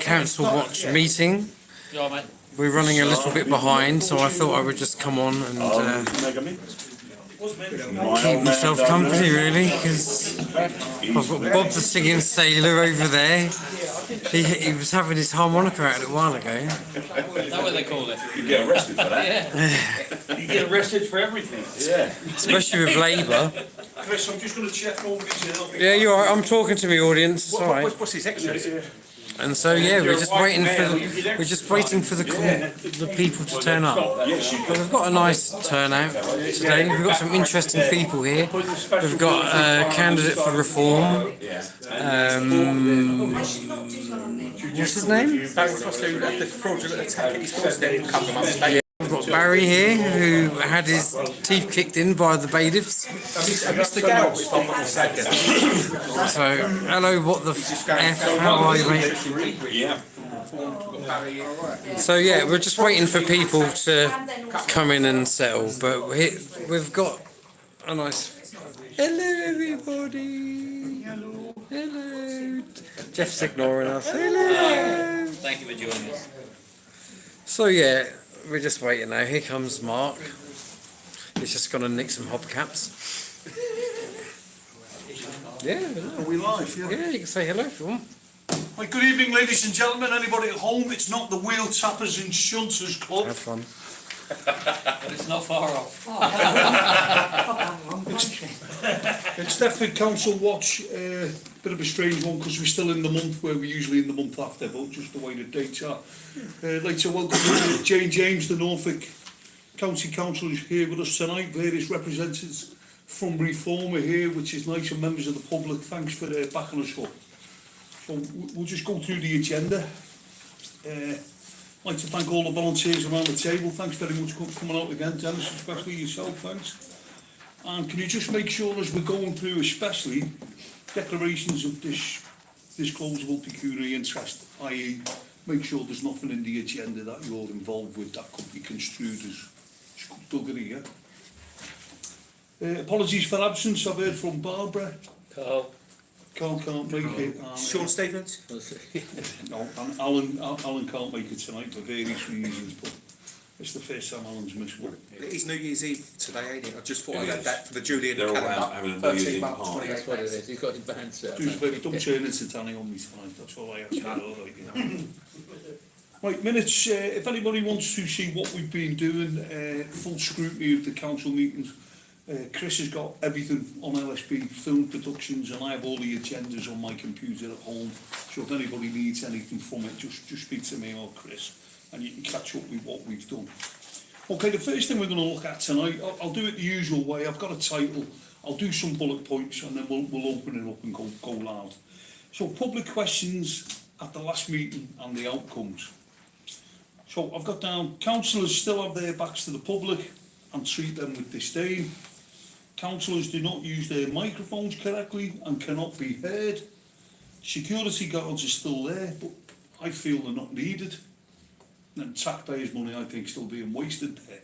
council watch meeting. We're running a little bit behind, so I thought I would just come on and keep myself company, really, because I've got Bob the singing sailor over there. He was having his harmonica out a while ago. Is that what they call it? You get arrested for that. Yeah. You get arrested for everything. Yeah. Especially with Labour. Chris, I'm just going to check nobody's Yeah, you're right. I'm talking to my audience. It's all right. What's his extras? And so yeah, we're just waiting for the people to turn up. But we've got a nice turnout today. We've got some interesting people here. We've got a candidate for reform. What's his name? Barry Frost, who had the fraudulent attack at his doorstep a couple of months back. We've got Barry here, who had his teeth kicked in by the bailiffs. Mr. Gale, if I'm not mistaken. So, hello, what the F, how are you, mate? Yeah. So yeah, we're just waiting for people to come in and settle, but we've got a nice... Hello everybody! Hello! Jeff's ignoring us. Hello! Thank you for joining us. So yeah, we're just waiting now. Here comes Mark. He's just gonna nick some hubcaps. Yeah, Are we live? yeah, you can say hello if you want. Right, good evening, ladies and gentlemen. Anybody at home? It's not the Wheel Tappers and Shunters Club. Have fun. But it's not far off. It's definitely Council Watch. Bit of a strange one because we're still in the month where we're usually in the month after, but just the way the dates are. I'd like to welcome Jane James, the Norfolk County Council, is here with us tonight. Various representatives from Reform are here, which is nice, and members of the public. Thanks for backing us up. So we'll just go through the agenda. I'd like to thank all the volunteers around the table. Thanks very much for coming out again, Dennis, especially yourself, thanks. And can you just make sure as we're going through, especially declarations of disclosable pecuniary interest, i.e. make sure there's nothing in the agenda that you're involved with that could be construed as skullduggery, yeah? Apologies for absence. I've heard from Barbara. Carl can't make it. And, Sean Stevens? No, and Alan can't make it tonight for various reasons, but it's the first time Alan's missed one. It is New Year's Eve today, ain't it? I just thought I'd add that for the Julian They're all calendar. out having a New Year's 13 Eve March party. 28. That's what it is. He's got his band set. Don't turn into Danny on me tonight, that's all I ask you. Alright, you know. Right, minutes, if anybody wants to see what we've been doing, full scrutiny of the council meetings, Chris has got everything on LSB Film Productions, and I have all the agendas on my computer at home, so if anybody needs anything from it, just speak to me or Chris, and you can catch up with what we've done. Okay, the first thing we're going to look at tonight, I'll do it the usual way. I've got a title, I'll do some bullet points, and then we'll open it up and go loud. So, public questions at the last meeting and the outcomes. So, I've got down, councillors still have their backs to the public and treat them with disdain. Councillors do not use their microphones correctly and cannot be heard. Security guards are still there, but I feel they're not needed. And taxpayers' money, I think, still being wasted there.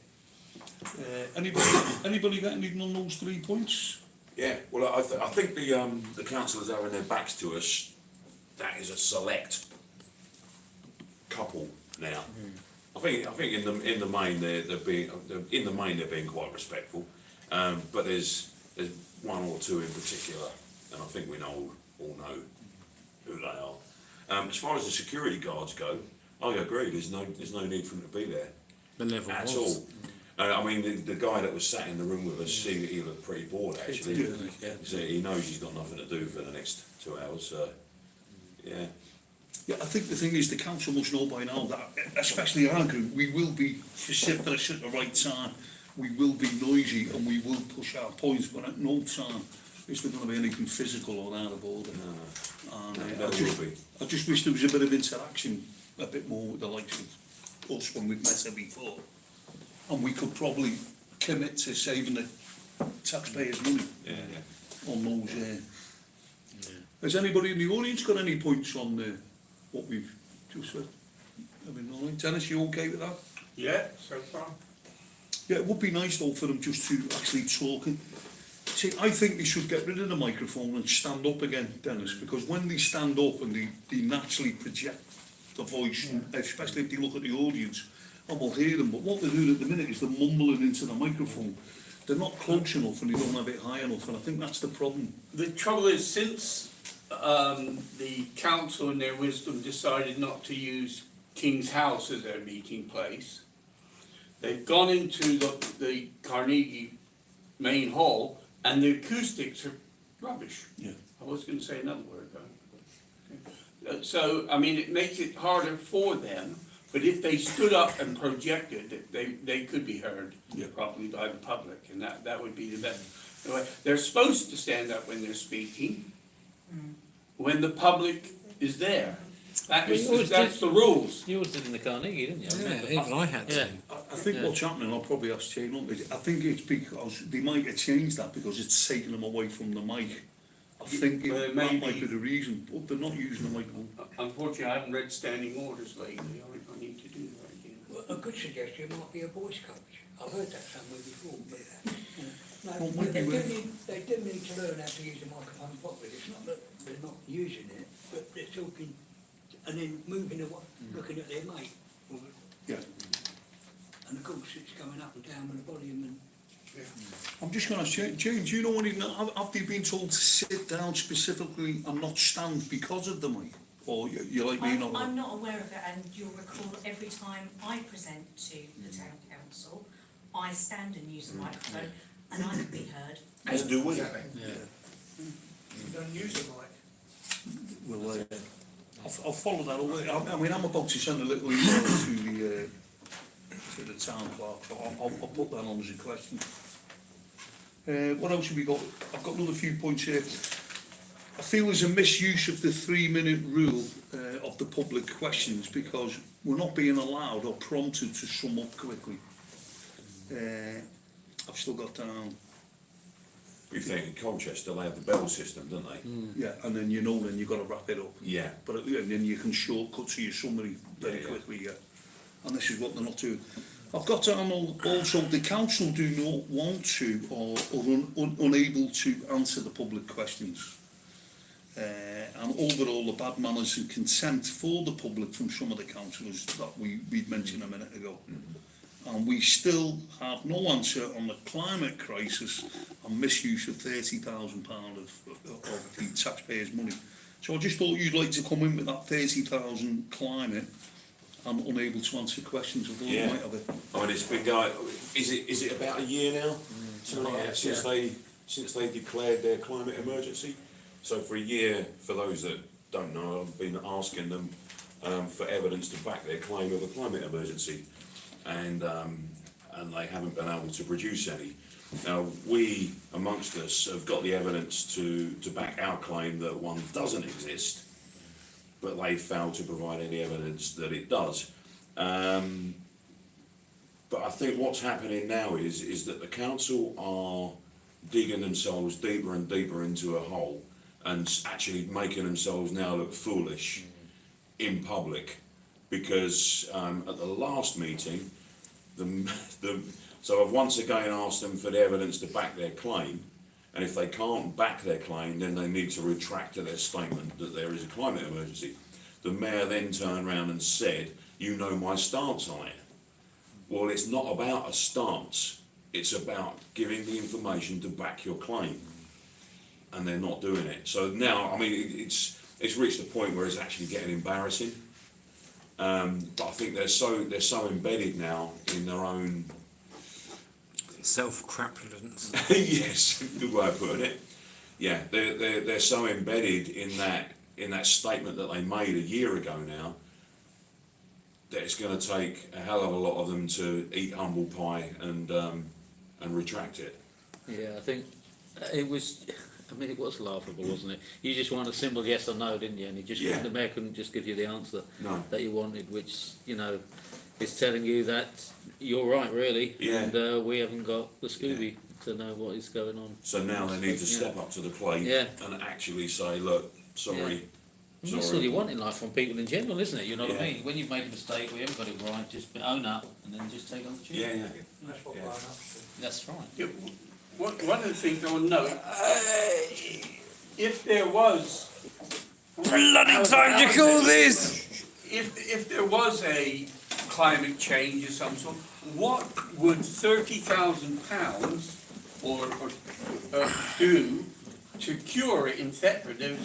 Anybody got anything on those 3 points? Yeah, well, I think the councillors having their backs to us, that is a select couple now. I think in the main they're being quite respectful, but there's one or two in particular, and I think we all know who they are. As far as the security guards go, I agree. There's no need for them to be there at all. I mean, the guy that was sat in the room with us, he looked pretty bored actually. So he knows he's got nothing to do for the next 2 hours. So yeah. Yeah, I think the thing is the council must know by now that, especially our group, we will be vociferous at the right time, we will be noisy and we will push our points, but at no time is there going to be anything physical or out of order. I just wish there was a bit of interaction, a bit more with the likes of us when we've met her before, and we could probably commit to saving the taxpayers' money on those. Has anybody in the audience got any points on what we've just said? I mean, all right. Dennis, you okay with that? Yeah, so far. Yeah, it would be nice though for them just to actually talk. See, I think they should get rid of the microphone and stand up again, Dennis, because when they stand up and they naturally project the voice, especially if they look at the audience, and we'll hear them. But what they're doing at the minute is they're mumbling into the microphone. They're not close enough and they don't have it high enough, and I think that's the problem. The trouble is, since the council in their wisdom decided not to use King's House as their meeting place, they've gone into the Carnegie main hall, and the acoustics are rubbish. Yeah. I was going to say another word, though. So, I mean, it makes it harder for them, but if they stood up and projected, they could be heard properly by the public, and that would be the best. Anyway, they're supposed to stand up when they're speaking, when the public is there. That's the rules. You always did in the Carnegie, didn't you? Yeah, even I had to. Yeah. I think what's happening, I'll probably ask Jane, I think it's because they might have changed that because it's taking them away from the mic. I think Well, that maybe. might be the reason, but they're not using the microphone. Unfortunately, I haven't read standing orders lately. I need to do that again. Well, a good suggestion might be a voice coach. I've heard that somewhere before, but Well, no, might be worth- they do need to learn how to use the microphone properly. It's not that they're not using it, but they're talking and then moving away, looking at their mate. Yeah. And of course, it's going up and down with the volume and. I'm just going to ask Jane, do you know anything, have they been told to sit down specifically and not stand because of the mic? Or you like me not? I'm not aware of it, and you'll recall every time I present to the town council, I stand and use the microphone, and I can be heard. As do we. You don't use the mic. Well, I'll follow that away. I mean, I'm about to send a little email to the town clerk, so I'll put that on as a question. What else have we got? I've got another few points here. I feel there's a misuse of the 3-minute rule of the public questions because we're not being allowed or prompted to sum up quickly. I've still got down. You think in Colchester they have the bell system, don't they? Yeah, and then then you've got to wrap it up. Yeah. But at the end, then you can shortcut to your summary very Yeah. quickly, and this is what they're not doing. I've got down also the council do not want to or unable to answer the public questions. And overall the bad manners and contempt for the public from some of the councillors that we'd mentioned a minute ago. And we still have no answer on the climate crisis and misuse of £30,000 of the taxpayers' money. So I just thought you'd like to come in with that 30,000 climate and unable to answer questions. I thought you might have it. I mean, it's been going. Is it about a year now? Since they declared their climate emergency. So for a year, for those that don't know, I've been asking them for evidence to back their claim of a climate emergency, and they haven't been able to produce any. Now we, amongst us, have got the evidence to back our claim that one doesn't exist, but they failed to provide any evidence that it does. But I think what's happening now is that the council are digging themselves deeper and deeper into a hole and actually making themselves now look foolish in public, because at the last meeting, so I've once again asked them for the evidence to back their claim, and if they can't back their claim, then they need to retract their statement that there is a climate emergency. The mayor then turned around and said, "You know my stance on it." Well, it's not about a stance, it's about giving the information to back your claim, and they're not doing it. So now, I mean, it's reached a point where it's actually getting embarrassing. But I think they're so embedded now in their own Self-crapulence. yes, good way of putting it. Yeah, they're so embedded in that statement that they made a year ago now, that it's going to take a hell of a lot of them to eat humble pie and retract it. Yeah, I think it was. I mean, it was laughable, wasn't it? You just wanted a simple yes or no, didn't you? And the mayor couldn't just give you the answer that you wanted, which is telling you that you're right, really. Yeah. And we haven't got the Scooby to know what is going on. So now they need to step up to the plate and actually say, "Look, sorry." And that's all you want in life from people in general, isn't it? You know what I mean? When you've made a mistake, we haven't got it right, just own up and then just take on the tune. Yeah. That's what grown ups do. That's right. Yeah, one of the things I want to note, if there was Bloody time to call this! if there was a climate change of some sort, what would £30,000 do to cure it in Thetford? There's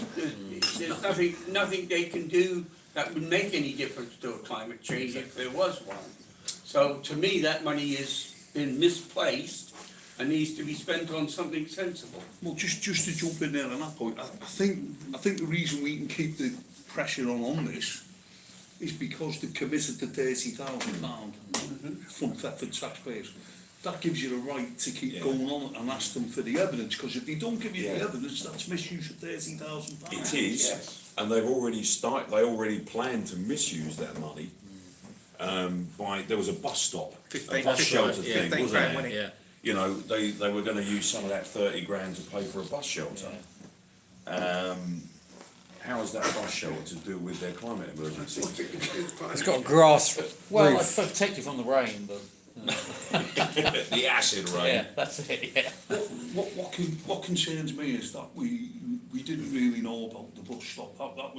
nothing they can do that would make any difference to a climate change if there was one. So to me, that money has been misplaced and needs to be spent on something sensible. Well, just to jump in there on that point, I think the reason we can keep the pressure on this is because they've committed to £30,000 from Thetford taxpayers. That gives you the right to keep going on and ask them for the evidence, because if they don't give you the evidence, that's misuse of £30,000. It is, Yes. and they've already they already planned to misuse that money. There was a bus stop, a 15 bus shelter right, yeah. thing, 15 wasn't grand, there? wasn't it? Yeah. You know, they were going to use some of that 30 grand to pay for a bus shelter. How is that bus shelter to do with their climate emergency? It's got a grass Well, I roof. suppose protect you from the rain, but The acid rain. yeah, that's it. Yeah. What concerns me is that we didn't really know about the bus stop. That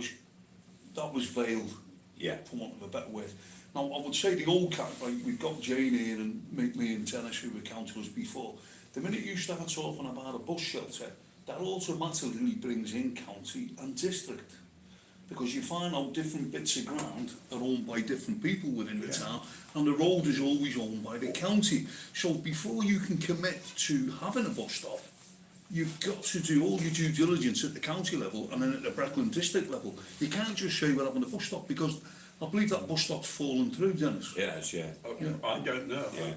was veiled, Yeah. for want of a better word. Now, I would say the old cat, right, we've got Jane here and me and Dennis, who were councillors before. The minute you start talking about a bus shelter, that automatically brings in county and district. Because you find out different bits of ground are owned by different people within the town, and the road is always owned by the county. So before you can commit to having a bus stop, you've got to do all your due diligence at the county level and then at the Breckland district level. You can't just say we're having a bus stop, because I believe that bus stop's fallen through, Dennis. Yes, yeah. I don't know. Yeah.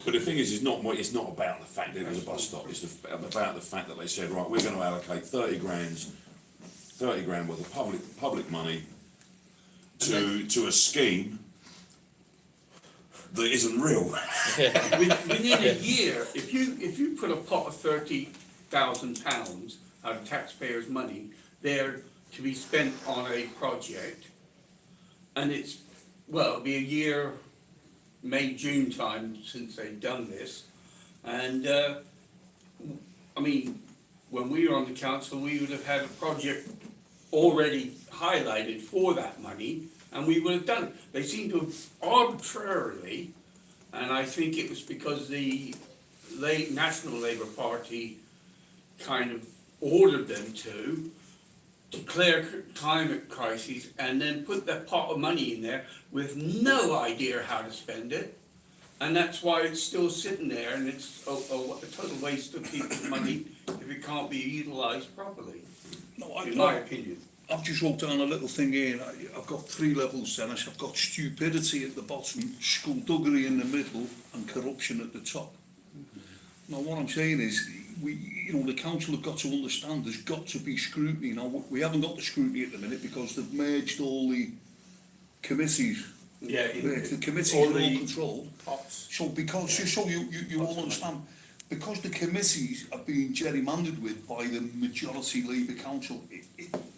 But the thing is, it's not about the fact that it was a bus stop. It's about the fact that they said, right, we're going to allocate 30 grand worth of public money to a scheme that isn't real. Within a year, if you put a pot of £30,000 out of taxpayers' money there to be spent on a project, and it'll be a year, May, June time since they've done this, and I mean, when we were on the council, we would have had a project already highlighted for that money, and we would have done it. They seem to have arbitrarily, and I think it was because the National Labour Party kind of ordered them to declare climate crises and then put that pot of money in there with no idea how to spend it. And that's why it's still sitting there, and it's a total waste of people's money if it can't be utilised properly, in my opinion. I've just wrote down a little thing here. I've got 3 levels, Dennis. I've got stupidity at the bottom, skullduggery in the middle, and corruption at the top. Now, what I'm saying is, the council have got to understand there's got to be scrutiny. Now, we haven't got the scrutiny at the minute because they've merged all the committees. Yeah, The committees all are all the controlled. pots. So because, just so you all understand, because the committees are being gerrymandered with by the majority Labour council,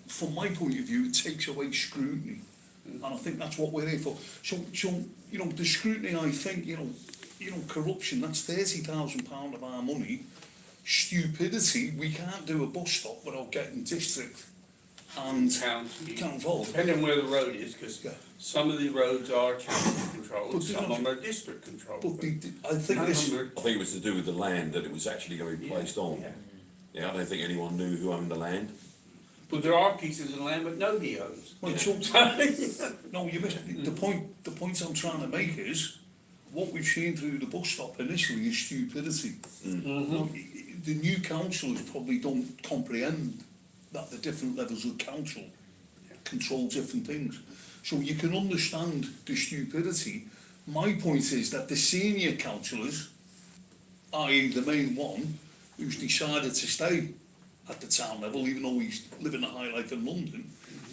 from my point of view, it takes away scrutiny. And I think that's what we're here for. So the scrutiny, I think, corruption, that's £30,000 of our money. Stupidity, we can't do a bus stop without getting district and County. council. Depending where the road is, because Yeah. some of the roads are county controlled, But some of them are district controlled. But I think this, I think it was to do with the land that it was actually going to be placed on. Yeah, I don't think anyone knew who owned the land. But there are pieces of land that nobody owns. well, no, you missed the point. The point I'm trying to make is what we've seen through the bus stop initially is stupidity. Now, the new councillors probably don't comprehend that the different levels of council control different things. So you can understand the stupidity. My point is that the senior councillors, i.e. the main one, who's decided to stay at the town level, even though he's living a high life in London,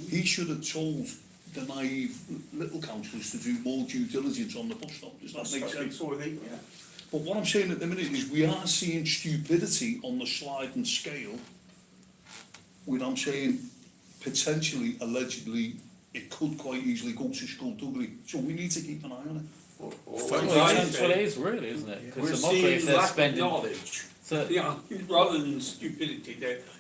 he should have told the naive little councillors to do more due diligence on the bus stop. Does that make sense? But what I'm saying at the minute is we are seeing stupidity on the sliding scale, when I'm saying potentially, allegedly, it could quite easily go to skullduggery. So we need to keep an eye on it. Well, it is really, isn't it? We're Because the mockery seeing if they're lack of spending knowledge. You know, rather than stupidity,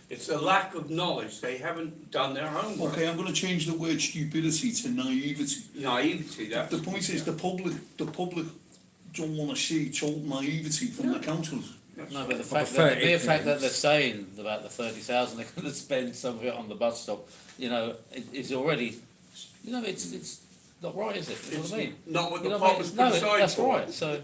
it's a lack of knowledge. They haven't done their homework. Okay, I'm going to change the word stupidity to naivety. Naivety, The that's. point is, the public don't want to see total naivety from the councillors. No, but the Well, fact that, the mere ignorance. fact that they're saying about the 30,000, they're going to spend some of it on the bus stop, you know, is already, you know, it's not right, is it? You know what I mean? Not what You the know what I public's mean? No, put aside that's for. right. So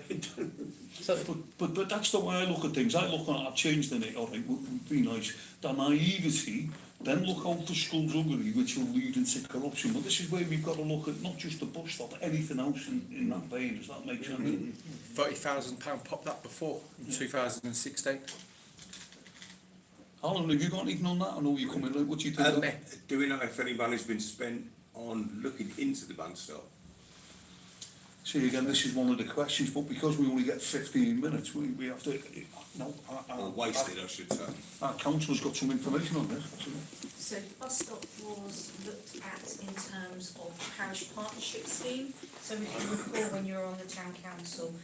But that's the way I look at things. I look at, I've changed in it, all right, would be nice. The naivety, then look out for skullduggery, which will lead into corruption. But this is where we've got to look at not just the bus stop, but anything else in that vein. Does that make sense? £30,000 popped up before in 2016. Alan, have you got anything on that? I know you're coming out. What do you think? of that? Do we know if any money's been spent on looking into the bus stop? See, again, this is one of the questions, but because we only get 15 minutes, we have to... No, Or wasted, I should say. our councillor's got some information on this. So the bus stop was looked at in terms of the parish partnership scheme. So if you recall when you were on the town council,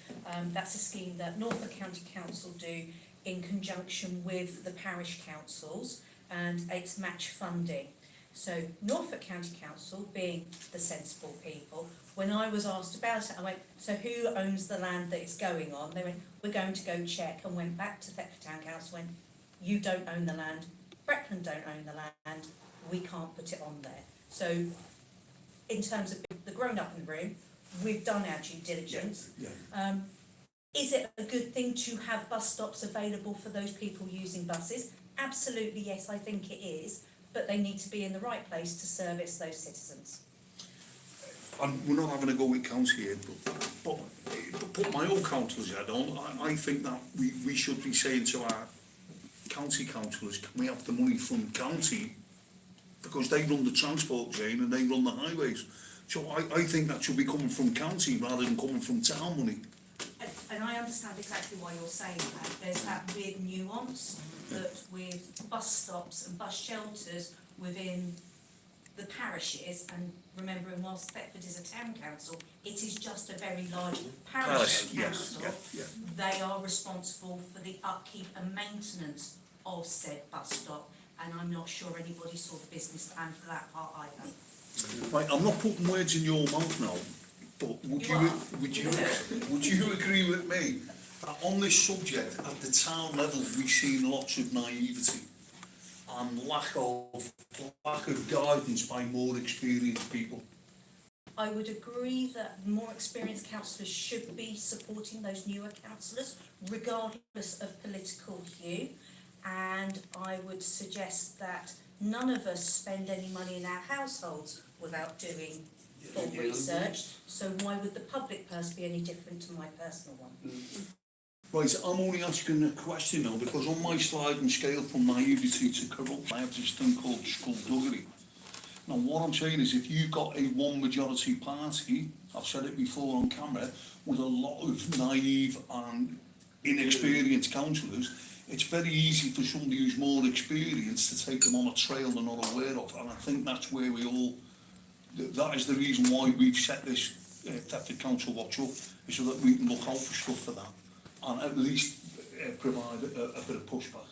that's a scheme that Norfolk County Council do in conjunction with the parish councils, and it's match funding. So Norfolk County Council, being the sensible people, when I was asked about it, I went, so who owns the land that it's going on? They went, we're going to go check, and went back to Thetford Town Council, went, you don't own the land, Breckland don't own the land, we can't put it on there. So in terms of the grown-up in the room, we've done our due diligence. Yeah. Is it a good thing to have bus stops available for those people using buses? Absolutely, yes, I think it is, but they need to be in the right place to service those citizens. And we're not having a go with council here, but put my own councillors head on. I think that we should be saying to our county councillors, can we have the money from county? Because they run the transport chain and they run the highways. So I think that should be coming from county rather than coming from town money. And I understand exactly why you're saying that. There's that weird nuance that with bus stops and bus shelters within the parishes, and remembering whilst Thetford is a town council, it is just a very large parish council. They are responsible for the upkeep and maintenance of said bus stop, and I'm not sure anybody saw the business plan for that part either. Right, I'm not putting words in your mouth now, but would you agree with me that on this subject at the town level we've seen lots of naivety and lack of guidance by more experienced people? I would agree that more experienced councillors should be supporting those newer councillors, regardless of political hue. And I would suggest that none of us spend any money in our households without doing full research. So why would the public purse be any different to my personal one? Right, I'm only asking a question now because on my sliding scale from naivety to corrupt, I have this thing called skullduggery. Now what I'm saying is if you've got a one majority party, I've said it before on camera, with a lot of naive and inexperienced councillors, it's very easy for somebody who's more experienced to take them on a trail they're not aware of, and I think that's where we all, that is the reason why we've set this Thetford Council Watch up, is so that we can look out for stuff for that, and at least provide a bit of pushback.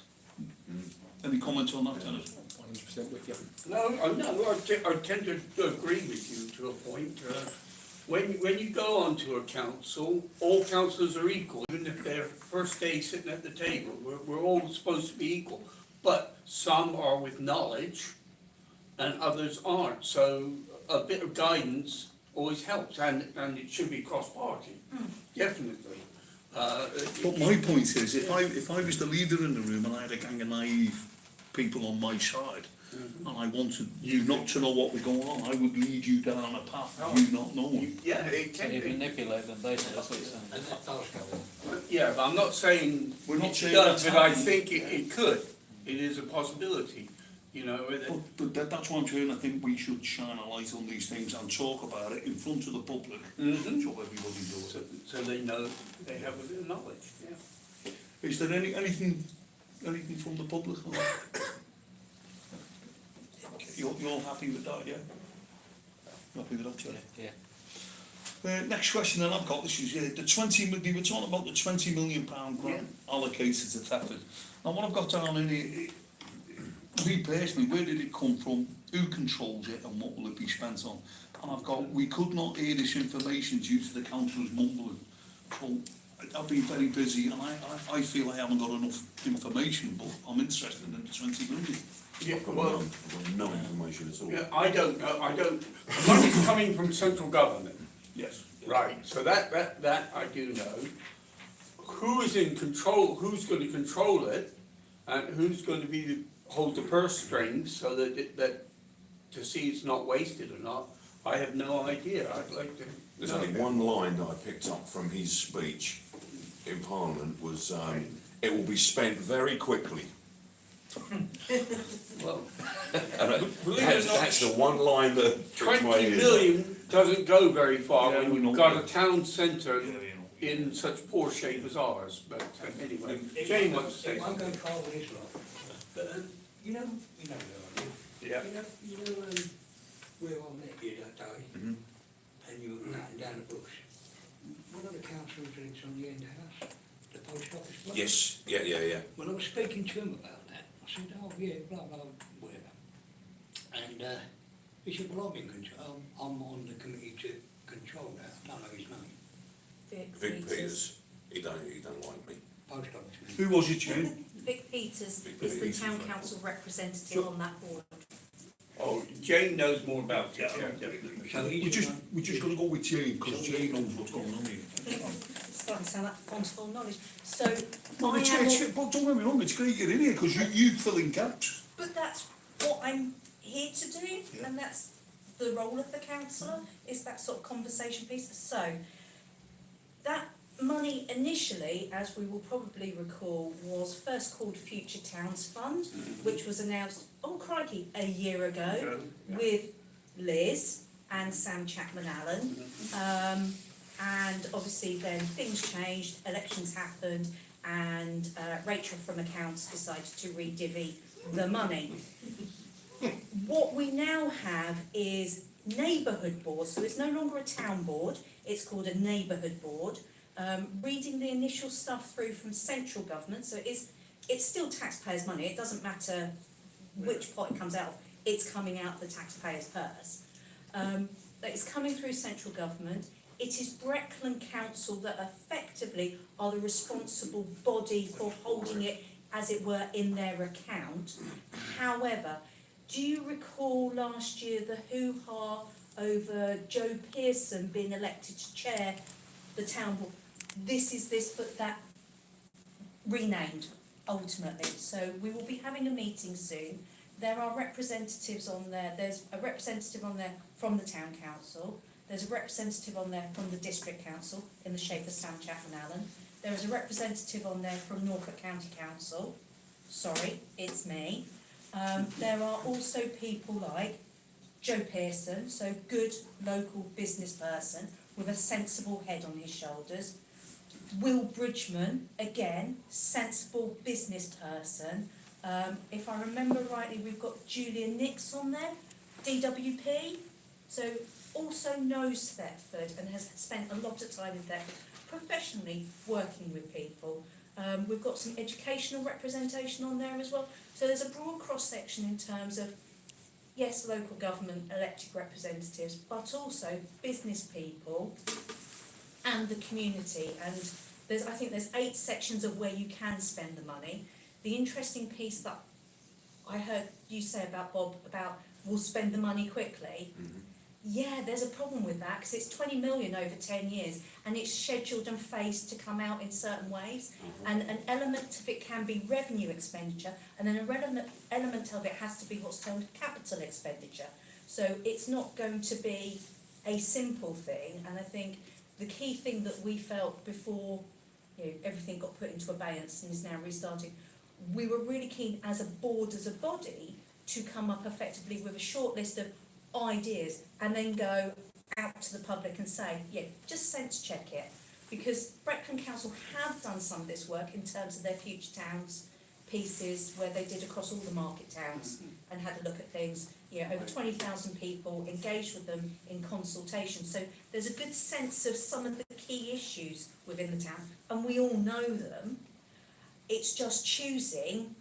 Any comments on that, Dennis? 100% with you. No, I tend to agree with you to a point. When you go onto a council, all councillors are equal, even if they're first day sitting at the table. We're all supposed to be equal, but some are with knowledge and others aren't. So a bit of guidance always helps, and it should be cross-party, definitely. But my point is, if I was the leader in the room and I had a gang of naive people on my side, and I wanted you not to know what was going on, I would lead you down a path of you not knowing. Yeah, it can can you be. manipulate them basically, that's what you're saying. Yeah, but I'm not saying We're not it saying does, that's but I happening. think it could. It is a possibility, you know. But that's what I'm saying. I think we should shine a light on these things and talk about it in front of the public, so everybody knows it. So they know, they have a bit of knowledge, yeah. Is there anything from the public? You're happy with that, yeah? Happy with that, Charlie? Yeah. Next question that I've got, this is the 20, they were talking about the £20 million grant allocated to Thetford. Now what I've got down in here, me personally, where did it come from, who controls it and what will it be spent on? And I've got, we could not hear this information due to the councillors mumbling. So I've been very busy and I feel I haven't got enough information, but I'm interested in the 20 million. Yeah, I've got well, no information at all. yeah, I don't know, the money's coming from central government. Yes. Right, so that I do know. Who is in control, who's gonna control it, and who's gonna hold the purse strings so that to see it's not wasted or not, I have no idea. I'd like to There's know. only one line that I picked up from his speech in Parliament was, it will be spent very quickly. Well, And believe it or not, that's the one line that took my 20 ears. million doesn't go very far Yeah, when we you've know got that. a town centre Yeah, you know. in such poor shape as ours, but anyway, Jane wants to say It won't go something. far with this lot, but, you know where I live. Yeah. You know, where I met you that day, and you were cutting down the bush. One of the councillors lives on the end of the house, the post office block. Yes, yeah. When I was speaking to him about that, I said, oh yeah, blah, blah, whatever. And, he said, well, I'm in control, I'm on the committee to control that, I don't know his name, Vic Peters, he don't like me. post office man. Who was it, Jane? Vic Peters Vic is the Peters, town right. council representative on that board. Oh, Jane knows more about it, yeah. So We he's just, the one- we just got to go with Jane, because Jane knows what's going on here. It's starting to sound like font of all knowledge. So Well, I am, well, don't get me wrong, it's great you're in here, because you fill in gaps. but that's what I'm here to do, Yeah. and that's the role of the councillor, is that sort of conversation piece. So that money initially, as we will probably recall, was first called Future Towns Fund, which was announced, oh crikey, a year ago with Liz and Sam Chapman-Allen. And obviously then things changed, elections happened, and Rachel from accounts decided to re-divvy the money. What we now have is neighbourhood boards, so it's no longer a town board, it's called a neighbourhood board. Reading the initial stuff through from central government, so it's still taxpayers' money, it doesn't matter which pot it comes out of, it's coming out the taxpayers' purse. But it's coming through central government. It is Breckland Council that effectively are the responsible body for holding it, as it were, in their account. However, do you recall last year the hoo-ha over Joe Pearson being elected to chair the town board? This is this, but that renamed ultimately. So we will be having a meeting soon. There are representatives on there. There's a representative on there from the town council. There's a representative on there from the district council in the shape of Sam Chapman-Allen. There is a representative on there from Norfolk County Council. Sorry, it's me. There are also people like Joe Pearson, so good local business person with a sensible head on his shoulders. Will Bridgman, again, sensible business person. If I remember rightly, we've got Julia Nix on there, DWP, so also knows Thetford and has spent a lot of time in Thetford, professionally working with people. We've got some educational representation on there as well. So there's a broad cross-section in terms of, yes, local government elected representatives, but also business people and the community. And I think there's 8 sections of where you can spend the money. The interesting piece that I heard you say about Bob, about we'll spend the money quickly. Yeah, there's a problem with that, because it's 20 million over 10 years, and it's scheduled and phased to come out in certain ways. And an element of it can be revenue expenditure, and then an element of it has to be what's termed capital expenditure. So it's not going to be a simple thing, and I think the key thing that we felt before everything got put into abeyance and is now restarting, we were really keen as a board, as a body, to come up effectively with a short list of ideas and then go out to the public and say, just sense check it. Because Breckland Council have done some of this work in terms of their future towns pieces where they did across all the market towns and had a look at things. over 20,000 people, engaged with them in consultation. So there's a good sense of some of the key issues within the town, and we all know them. It's just choosing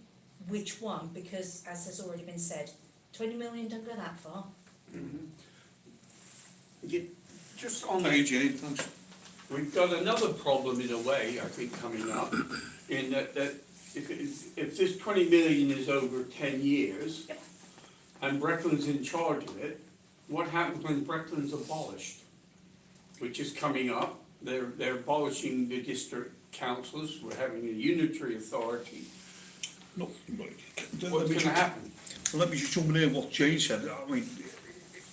which one, because as has already been said, 20 million don't go that far. Yeah, just on Thank you, the, Jane, thanks. we've got another problem in a way, I think, coming up, in that if this 20 million is over 10 years, Yep. and Breckland's in charge of it, what happens when Breckland's abolished? Which is coming up, they're abolishing the district councils, we're having a unitary authority. No, What's gonna happen? Let me just jump in here what Jane said. I mean,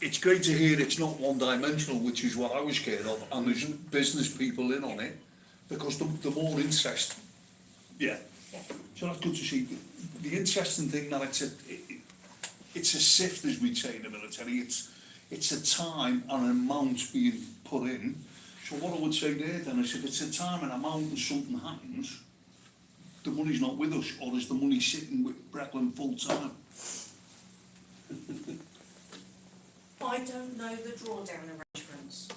it's great to hear it's not one-dimensional, which is what I was scared of, and there's business people in on it, because the more interest, yeah. Yeah. So that's good to see. The interesting thing that it's a sift, as we say in the military. It's a time and an amount being put in. So what I would say there then is, if it's a time and amount and something happens, the money's not with us, or is the money sitting with Breckland full time? I don't know the drawdown arrangements.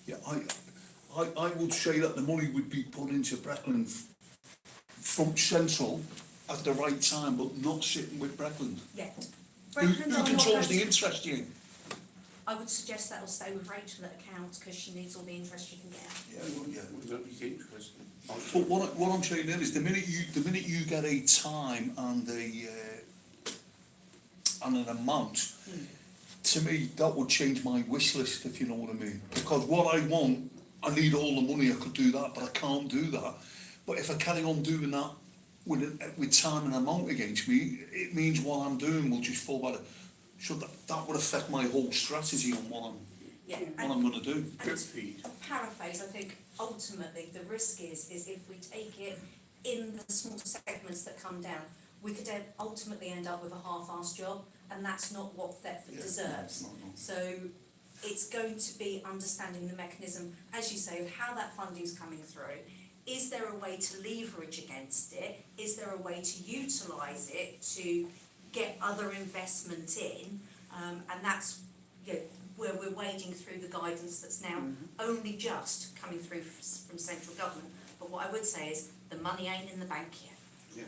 Yeah, I would say that the money would be put into Breckland from central at the right time, but not sitting with Breckland. Yeah. Who Breckland are not controls the going to- interest, Jane? I would suggest that will stay with Rachel at accounts, because she needs all the interest she can get. Yeah. Nobody's interested. But what I'm saying there is, the minute you get a time and an amount, to me that would change my wish list, if you know what I mean. Because what I want, I need all the money. I could do that, but I can't do that. But if I carry on doing that with time and amount against me, it means what I'm doing will just fall by the. So that would affect my whole strategy on what I'm going to do. Good feed. Paraphrase, I think ultimately the risk is if we take it in the small segments that come down, we could ultimately end up with a half-assed job, and that's not what Thetford deserves. No. So it's going to be understanding the mechanism, as you say, of how that funding's coming through. Is there a way to leverage against it? Is there a way to utilise it to get other investment in? And that's where we're wading through the guidance that's now only just coming through from central government. But what I would say is the money ain't in the bank yet.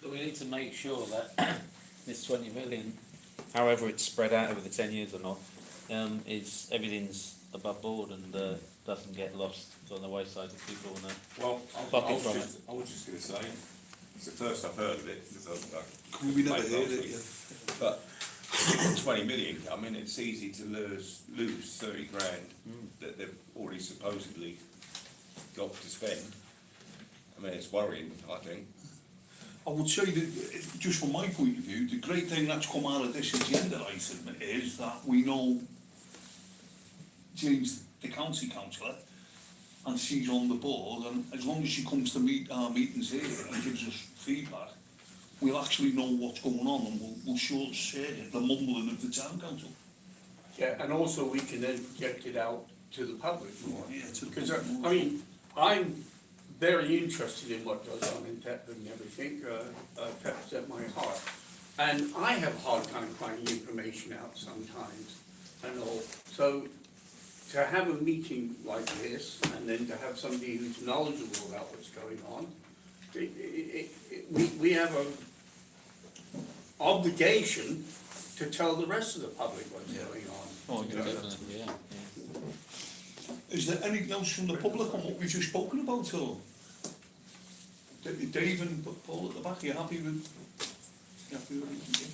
But we need to make sure that this 20 million, however it's spread out over the 10 years or not, is everything's above board and doesn't get lost on the wayside of people and Well, pocket from it. I was just going to say, it's the first I've heard of it, because We never heard it yet. But 20 million, I mean, it's easy to lose 30 grand that they've already supposedly got to spend. I mean, it's worrying, I think. I would say that, just from my point of view, the great thing that's come out of this agenda item is that we know Jane's the county councillor, and she's on the board, and as long as she comes to our meetings here and gives us feedback, we'll actually know what's going on, and we'll short the mumbling of the town council. Yeah, and also we can then project it out to the public more. Yeah, to the Because, public. I mean, I'm very interested in what goes on in Thetford and everything, Thetford's at my heart. And I have a hard time finding information out sometimes and all. So to have a meeting like this, and then to have somebody who's knowledgeable about what's going on, we have a obligation to tell the rest of the public what's going on. Oh, yeah. Definitely, yeah. Is there anything else from the public on what we've just spoken about, or? Dave and Paul at the back, are you happy with everything?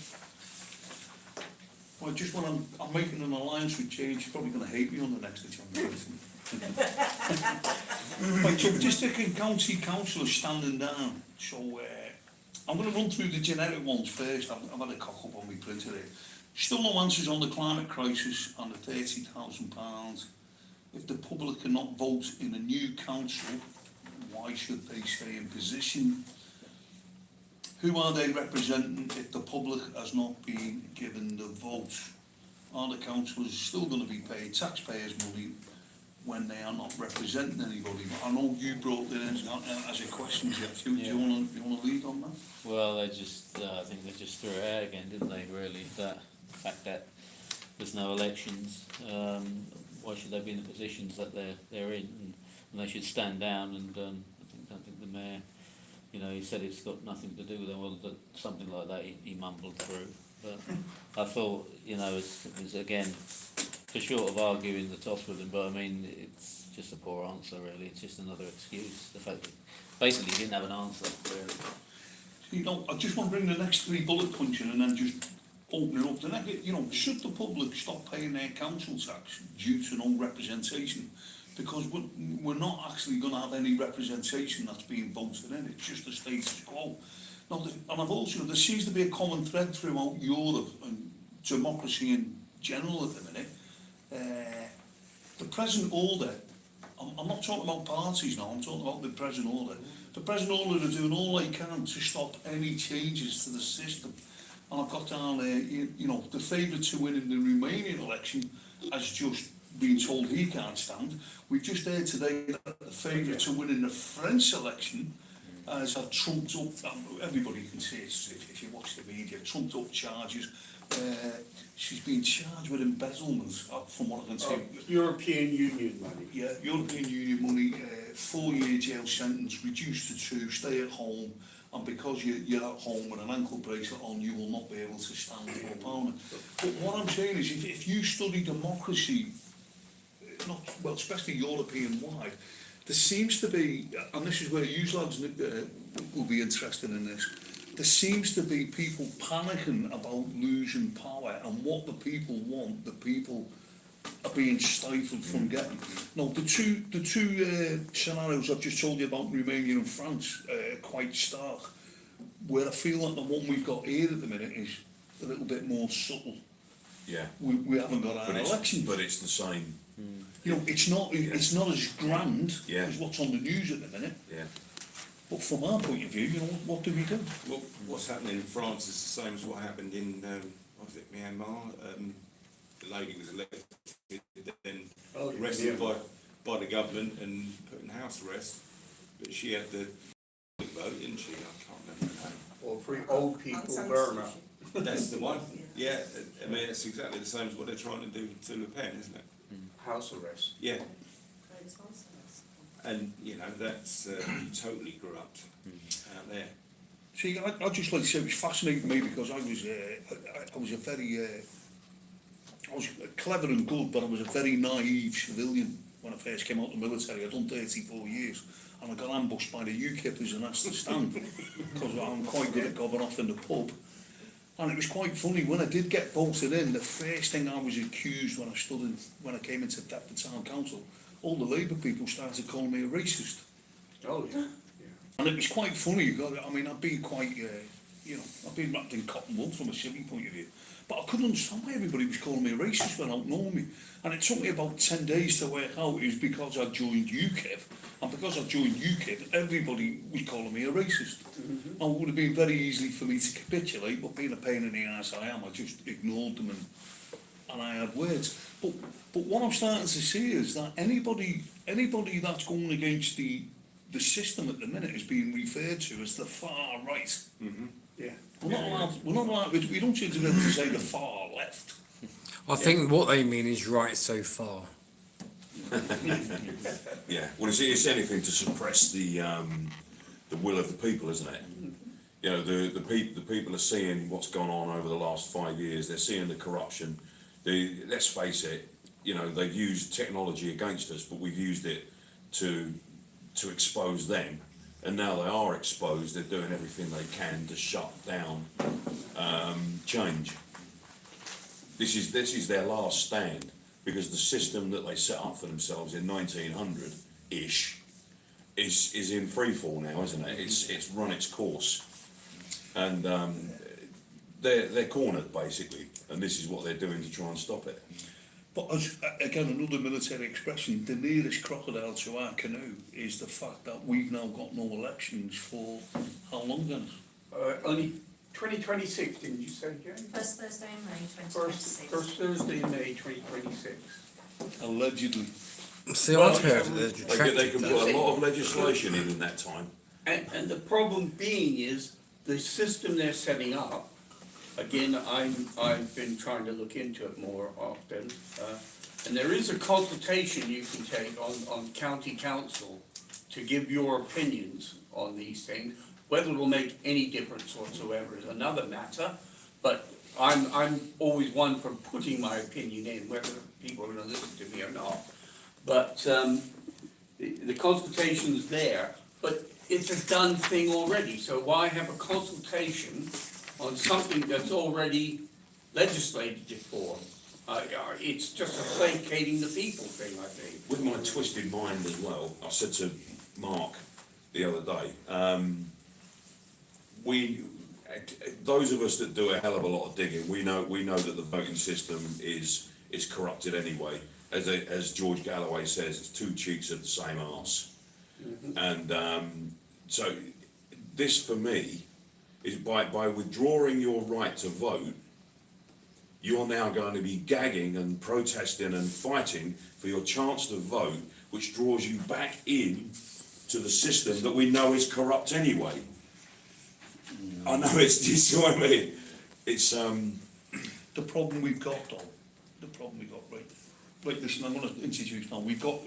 Well, just when I'm making an alliance with Jane, she's probably going to hate me on the next agenda. Right, so district and county councillors standing down. So I'm going to run through the generic ones first. I've had a cock up on my printer here. Still no answers on the climate crisis and the £30,000. If the public cannot vote in a new council, why should they stay in position? Who are they representing if the public has not been given the vote? Are the councillors still going to be paid taxpayers' money when they are not representing anybody? I know you brought it in as a question, Jeff. Do you want to lead on that? Well, they just, I think they just threw it out again, didn't they, really? That the fact that there's no elections. Why should they be in the positions that they're in? And they should stand down. And I don't think the mayor, you know, he said it's got nothing to do with them. Well, something like that he mumbled through. But I thought, you know, it was again, for short of arguing the toss with him, but I mean, it's just a poor answer really. It's just another excuse. The fact that basically he didn't have an answer really. You know, I just want to bring the next 3 bullet points in and then just open it up. The next, you know, should the public stop paying their council tax due to no representation? Because we're not actually going to have any representation that's being voted in. It's just the status quo. Now, and I've also, there seems to be a common thread throughout Europe and democracy in general at the minute. The present order, I'm not talking about parties now, I'm talking about the present order. The present order are doing all they can to stop any changes to the system. And I've got down there, you know, the favourite to win in the Romanian election has just been told he can't stand. We've just heard today that the favourite to win in the French election has had trumped up, everybody can see it if you watch the media, trumped up charges. She's been charged with embezzlement, from what I can see. European Union money. Yeah, European Union money, 4-year jail sentence, reduced to 2, stay at home, and because you're at home with an ankle bracelet on, you will not be able to stand for opponent. But what I'm saying is, if you study democracy, not well, especially European-wide, there seems to be, and this is where you lads will be interested in this, there seems to be people panicking about losing power, and what the people want, the people are being stifled from getting. Now, the two scenarios I've just told you about Romania and France are quite stark, where I feel like the one we've got here at the minute is a little bit more subtle. Yeah. We haven't got our election. But it's the same. You know, it's not as grand Yeah. as what's on the news at the minute. Yeah. But from our point of view, you know, what do we do? Well, what's happening in France is the same as what happened in, what was it, Myanmar? The lady was elected, then arrested by the government and put in house arrest. But she had the vote, didn't she? I can't remember her name. Or for old people, Burma. That's the one. Yeah, I mean, it's exactly the same as what they're trying to do to Le Pen, isn't it? House arrest. Yeah. And, you know, that's totally corrupt out there. See, I just like to say it was fascinating me because I was a very, I was clever and good, but I was a very naive civilian when I first came out of the military. I'd done 34 years and I got ambushed by the UKIPers and asked to stand because I'm quite good at gobbing off in the pub. And it was quite funny, when I did get voted in, the first thing I was accused when I came into Deptford Town Council, all the Labour people started calling me a racist. Oh, yeah. And it was quite funny. I mean, I've been quite, you know, I've been wrapped in cotton wool from a civic point of view. But I couldn't understand why everybody was calling me a racist when I know me. And it took me about 10 days to work out it was because I joined UKIP. And because I joined UKIP, everybody was calling me a racist. And it would have been very easy for me to capitulate, but being a pain in the ass I am, I just ignored them and I had words. But what I'm starting to see is that anybody that's going against the system at the minute is being referred to as the far right. Yeah. We're not allowed, we don't seem to be able to say the far left. I think what they mean is right so far. Yeah. Well, it's anything to suppress the will of the people, isn't it? You know, the people are seeing what's gone on over the last 5 years. They're seeing the corruption. Let's face it. You know, they've used technology against us, but we've used it to expose them. And now they are exposed. They're doing everything they can to shut down change. This is their last stand, because the system that they set up for themselves in 1900-ish is in freefall now, isn't it? It's run its course, and they're cornered basically, and this is what they're doing to try and stop it. But as, again, another military expression, the nearest crocodile to our canoe is the fact that we've now got no elections for how long then? Only 2026, didn't you say, Jane? First Thursday in May 2026. First Thursday in May 2026. Allegedly. See, Well, I've heard They can put a lot of legislation in that time. And the problem being is, the system they're setting up again, I've been trying to look into it more often. And there is a consultation you can take on county council to give your opinions on these things. Whether it will make any difference whatsoever is another matter, but I'm always one for putting my opinion in, whether people are gonna listen to me or not. But, the consultation's there, but it's a done thing already, so why have a consultation on something that's already legislated for? It's just a placating the people thing, I think. With my twisted mind as well, I said to Mark the other day, those of us that do a hell of a lot of digging, we know that the voting system is corrupted anyway. As George Galloway says, it's two cheeks of the same arse. And so this for me is by withdrawing your right to vote, you're now going to be gagging and protesting and fighting for your chance to vote, which draws you back in to the system that we know is corrupt anyway. I know it's what I mean. It's The problem we've got, right, listen, I'm going to introduce now. We've got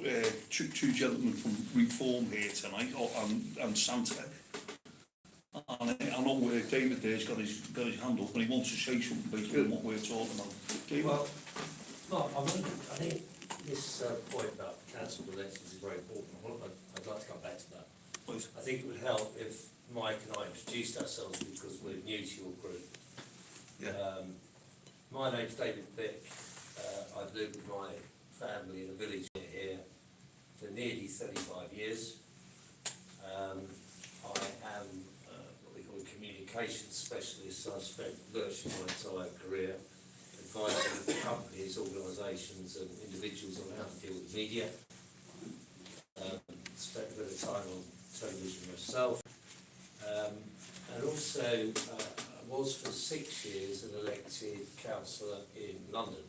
two gentlemen from Reform here tonight, and Santa. And I know David there's got his hand up, and he wants to say something based on what we're talking about. David? Well, Mark, I think this point about council elections is very important. I'd like to come back to that. Please. I think it would help if Mike and I introduced ourselves because we're new to your group. Yeah. My name's David Bick. I've lived with my family in a village here for nearly 35 years. I am what we call a communications specialist, so I've spent virtually my entire career advising companies, organisations and individuals on how to deal with media. Spent a bit of time on television myself. And also I was for 6 years an elected councillor in London.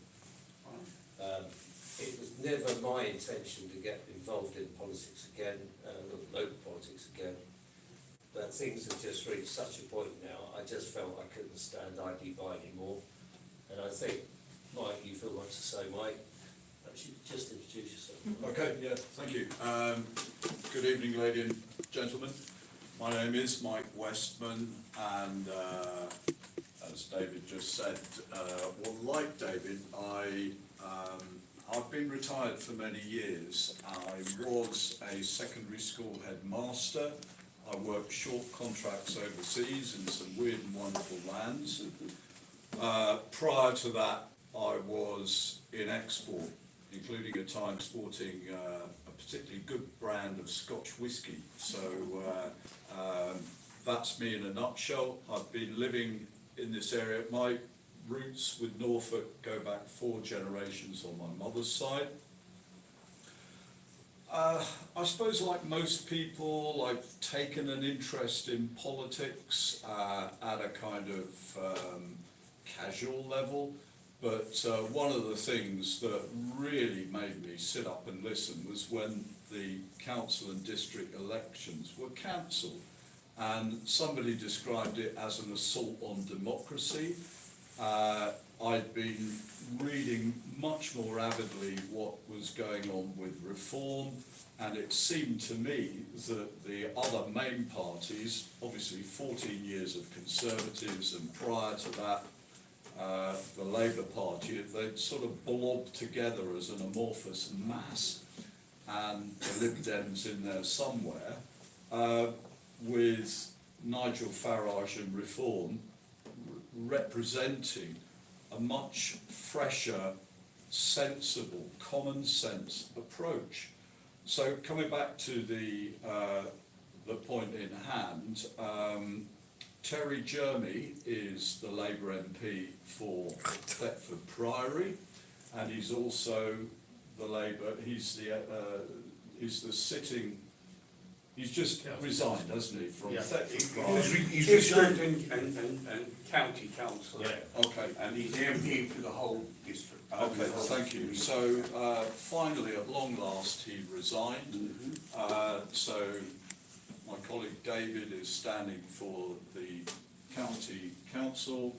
It was never my intention to get involved in politics again, local politics again, but things have just reached such a point now, I just felt I couldn't stand idly by anymore. And I think, Mike, you feel much the same way. Perhaps you just introduce yourself. Okay, yeah, thank you. Good evening, ladies and gentlemen. My name is Mike Westman, and as David just said, well, like David, I've been retired for many years. I was a secondary school headmaster. I worked short contracts overseas in some weird and wonderful lands. Prior to that, I was in export, including a time exporting a particularly good brand of Scotch whisky. So that's me in a nutshell. I've been living in this area. My roots with Norfolk go back 4 generations on my mother's side. I suppose, like most people, I've taken an interest in politics at a kind of casual level, but one of the things that really made me sit up and listen was when the council and district elections were cancelled, and somebody described it as an assault on democracy. I'd been reading much more avidly what was going on with Reform, and it seemed to me that the other main parties, obviously 14 years of Conservatives, and prior to that the Labour Party, they'd sort of blobbed together as an amorphous mass, and the Lib Dems in there somewhere, with Nigel Farage and Reform representing a much fresher, sensible, common sense approach. So coming back to the point in hand, Terry Jeremy is the Labour MP for Thetford Priory, and he's also the Labour. He's the sitting. He's just resigned, hasn't he, from Thetford Priory? He's district and county councillor. Yeah. Okay. And he's MP for the whole district. Okay, thank you. So finally, at long last, he resigned. So my colleague David is standing for the county council.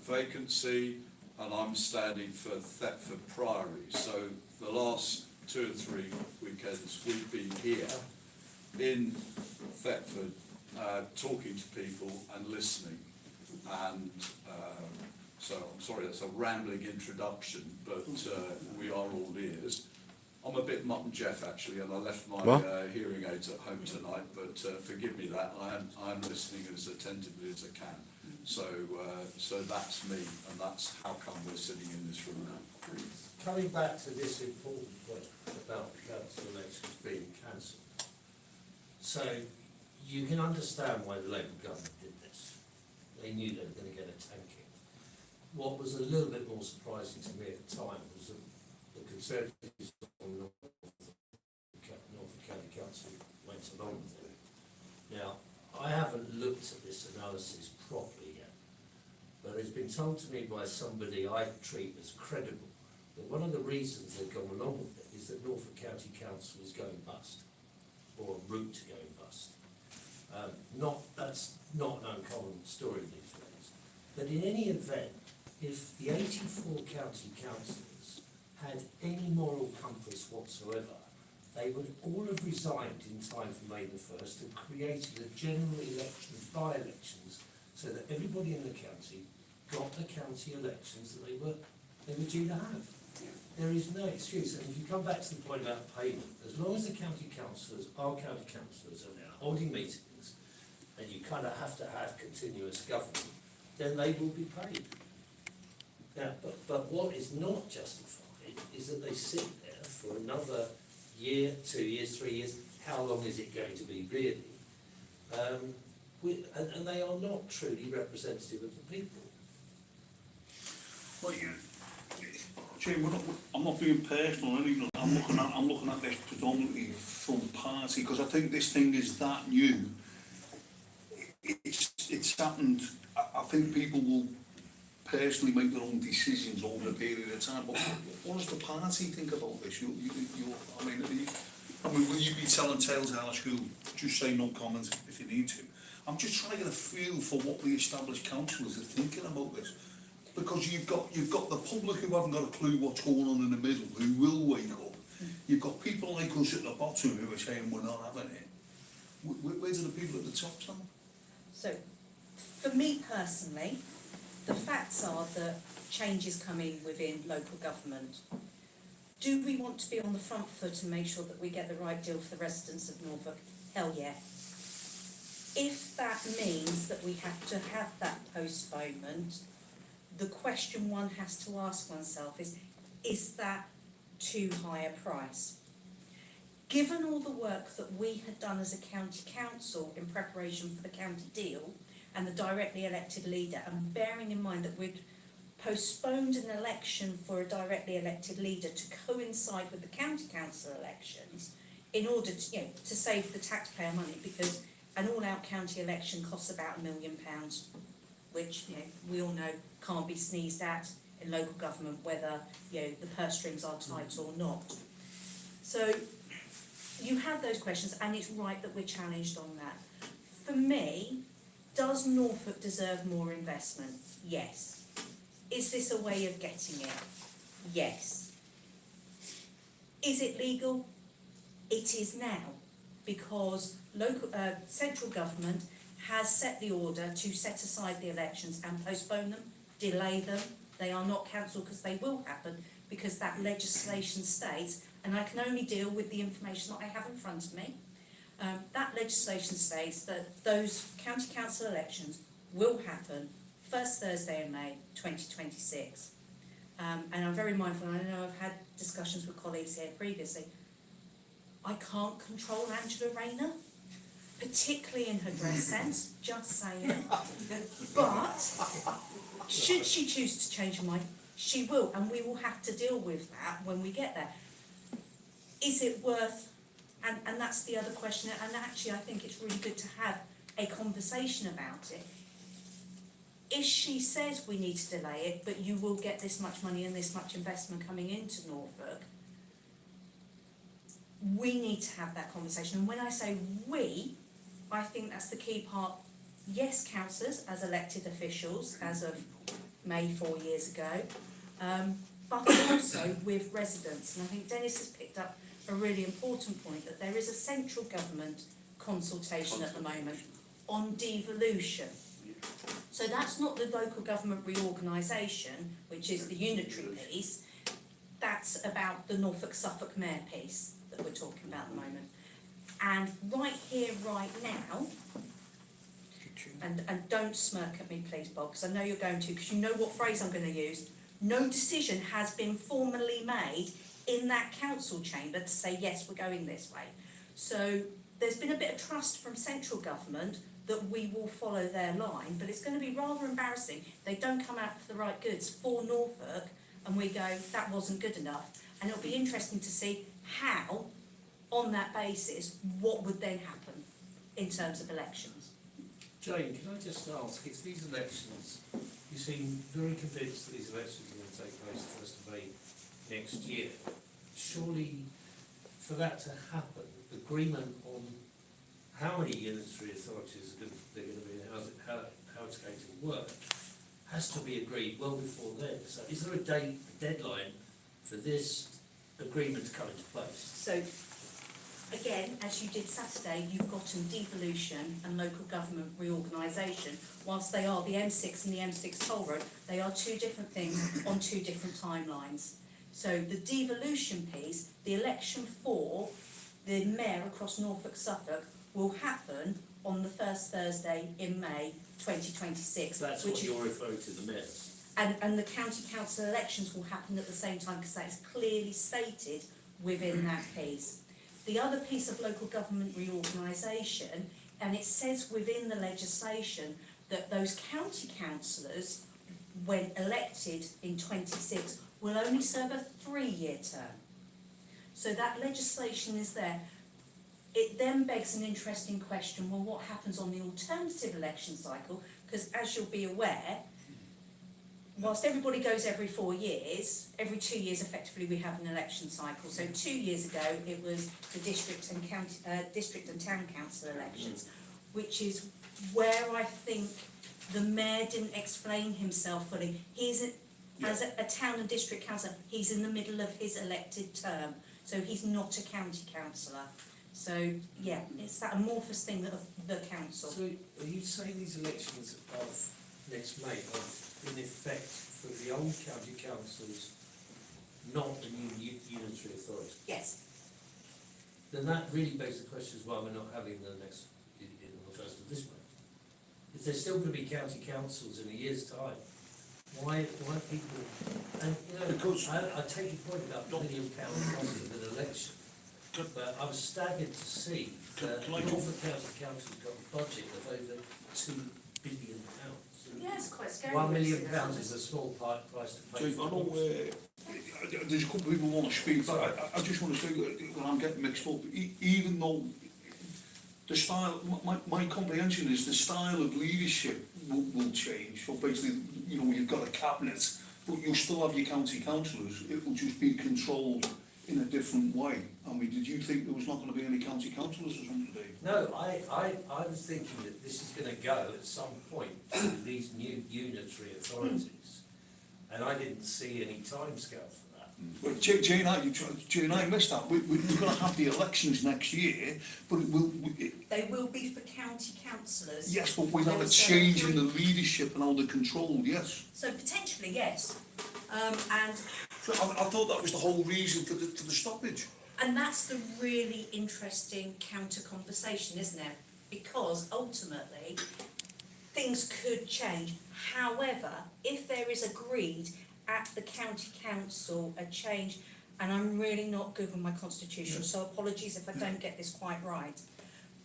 vacancy, and I'm standing for Thetford Priory. So the last 2 or 3 weekends we've been here in Thetford, talking to people and listening. And so I'm sorry, that's a rambling introduction, but we are all ears. I'm a bit Mutt and Jeff actually, and I left my hearing aids at home tonight, but forgive me that, I am listening as attentively as I can. So that's me, and that's how come we're sitting in this room now. Coming back to this important point about the council elections being cancelled. So you can understand why the Labour government did this. They knew they were going to get a tanking. What was a little bit more surprising to me at the time was that the Conservatives on Norfolk County Council went along with it. Now, I haven't looked at this analysis properly yet, but it's been told to me by somebody I treat as credible that one of the reasons they've gone along with it is that Norfolk County Council is going bust, or en route to going bust. That's not an uncommon story these days. But in any event, if the 84 county councillors had any moral compass whatsoever, they would all have resigned in time for May the 1st and created a general election, by-elections, so that everybody in the county got the county elections that they were due to have. There is no excuse. And if you come back to the point about payment, as long as the county councillors are county councillors and they're holding meetings, and you kind of have to have continuous government, then they will be paid. Now, but what is not justified is that they sit there for another year, 2 years, 3 years. How long is it going to be really? And they are not truly representative of the people. Well, Jim, I'm not being personal or anything. I'm looking at this predominantly from party, because I think this thing is that new. It's happened. I think people will personally make their own decisions over a period of time. But what does the party think about this? I mean, will you be telling tales out of school? Just say no comments if you need to. I'm just trying to get a feel for what the established councillors are thinking about this. Because you've got the public who haven't got a clue what's going on in the middle, who will wake up. You've got people like us at the bottom who are saying we're not having it. Where do the people at the top stand? So, for me personally, the facts are that change is coming within local government. Do we want to be on the front foot and make sure that we get the right deal for the residents of Norfolk? Hell yeah. If that means that we have to have that postponement, the question one has to ask oneself is that too high a price? Given all the work that we had done as a county council in preparation for the county deal and the directly elected leader, and bearing in mind that we'd postponed an election for a directly elected leader to coincide with the county council elections in order to, to save the taxpayer money, because an all-out county election costs about £1 million, which we all know can't be sneezed at in local government, whether the purse strings are tight or not. So you have those questions, and it's right that we're challenged on that. For me, does Norfolk deserve more investment? Yes. Is this a way of getting it? Yes. Is it legal? It is now, because central government has set the order to set aside the elections and postpone them, delay them. They are not cancelled because they will happen, because that legislation states, and I can only deal with the information that I have in front of me, that legislation states that those county council elections will happen first Thursday in May 2026. And I'm very mindful, and I know I've had discussions with colleagues here previously, I can't control Angela Rayner, particularly in her dress sense, just saying. But should she choose to change her mind, she will, and we will have to deal with that when we get there. Is it worth, and that's the other question, and actually I think it's really good to have a conversation about it. If she says we need to delay it, but you will get this much money and this much investment coming into Norfolk, we need to have that conversation. And when I say we, I think that's the key part. Yes, councillors, as elected officials, as of May 4 years ago, but also with residents. And I think Dennis has picked up a really important point, that there is a central government consultation at the moment on devolution. So that's not the local government reorganisation, which is the unitary piece. That's about the Norfolk-Suffolk Mayor piece that we're talking about at the moment. And right here, right now, and don't smirk at me please, Bob, because I know you're going to, because you know what phrase I'm going to use. No decision has been formally made in that council chamber to say, yes, we're going this way. So there's been a bit of trust from central government that we will follow their line, but it's going to be rather embarrassing if they don't come out for the right goods for Norfolk and we go, that wasn't good enough. And it'll be interesting to see how, on that basis, what would then happen in terms of elections. Jane, can I just ask, if these elections, you seem very convinced that these elections are going to take place the 1st of May next year, surely for that to happen, agreement on how many unitary authorities they're going to be and how it's going to work has to be agreed well before then. So is there a deadline for this agreement to come into place? So, again, as you did Saturday, you've got devolution and local government reorganisation. Whilst they are the M6 and the M6 toll road, they are two different things on two different timelines. So the devolution piece, the election for the mayor across Norfolk-Suffolk will happen on the first Thursday in May 2026. That's what you're referring to, the mayors. And the county council elections will happen at the same time, because that is clearly stated within that piece. The other piece of local government reorganisation, and it says within the legislation that those county councillors, when elected in 26, will only serve a 3-year term. So that legislation is there. It then begs an interesting question, well, what happens on the alternative election cycle? Because as you'll be aware, whilst everybody goes every 4 years, every 2 years effectively we have an election cycle. So 2 years ago it was the district and town council elections, which is where I think the mayor didn't explain himself fully. As a town and district councillor, he's in the middle of his elected term, so he's not a county councillor. So yeah, it's that amorphous thing of the council. So are you saying these elections of next May are in effect for the old county councils, not the new unitary authority? Yes. Then that really begs the question as why we're not having the next, in the 1st of this month. If there's still going to be county councils in a year's time, why people, and you know, because I take your point about £1 million cost of an election, but I was staggered to see that Norfolk County Council's got a budget of over £2 billion. Yeah, it's quite scary. £1 million is a small price to pay. Jake, I know there's a couple of people who want to speak, but I just want to say that I'm getting mixed up. Even though the style, my comprehension is the style of leadership will change. So basically, you know, you've got a cabinet, but you'll still have your county councillors. It will just be controlled in a different way. I mean, did you think there was not going to be any county councillors or something today? No, I was thinking that this is going to go at some point to these new unitary authorities, and I didn't see any timescale for that. Well, Jane, I missed that. We're going to have the elections next year, but They will be for county councillors. yes, but we'll have a change in the leadership and how they're controlled, yes. So potentially, yes. And So I thought that was the whole reason for the stoppage. And that's the really interesting counter conversation, isn't it? Because ultimately, things could change. However, if there is agreed at the county council a change, and I'm really not good with my constitution, so apologies if I don't get this quite right,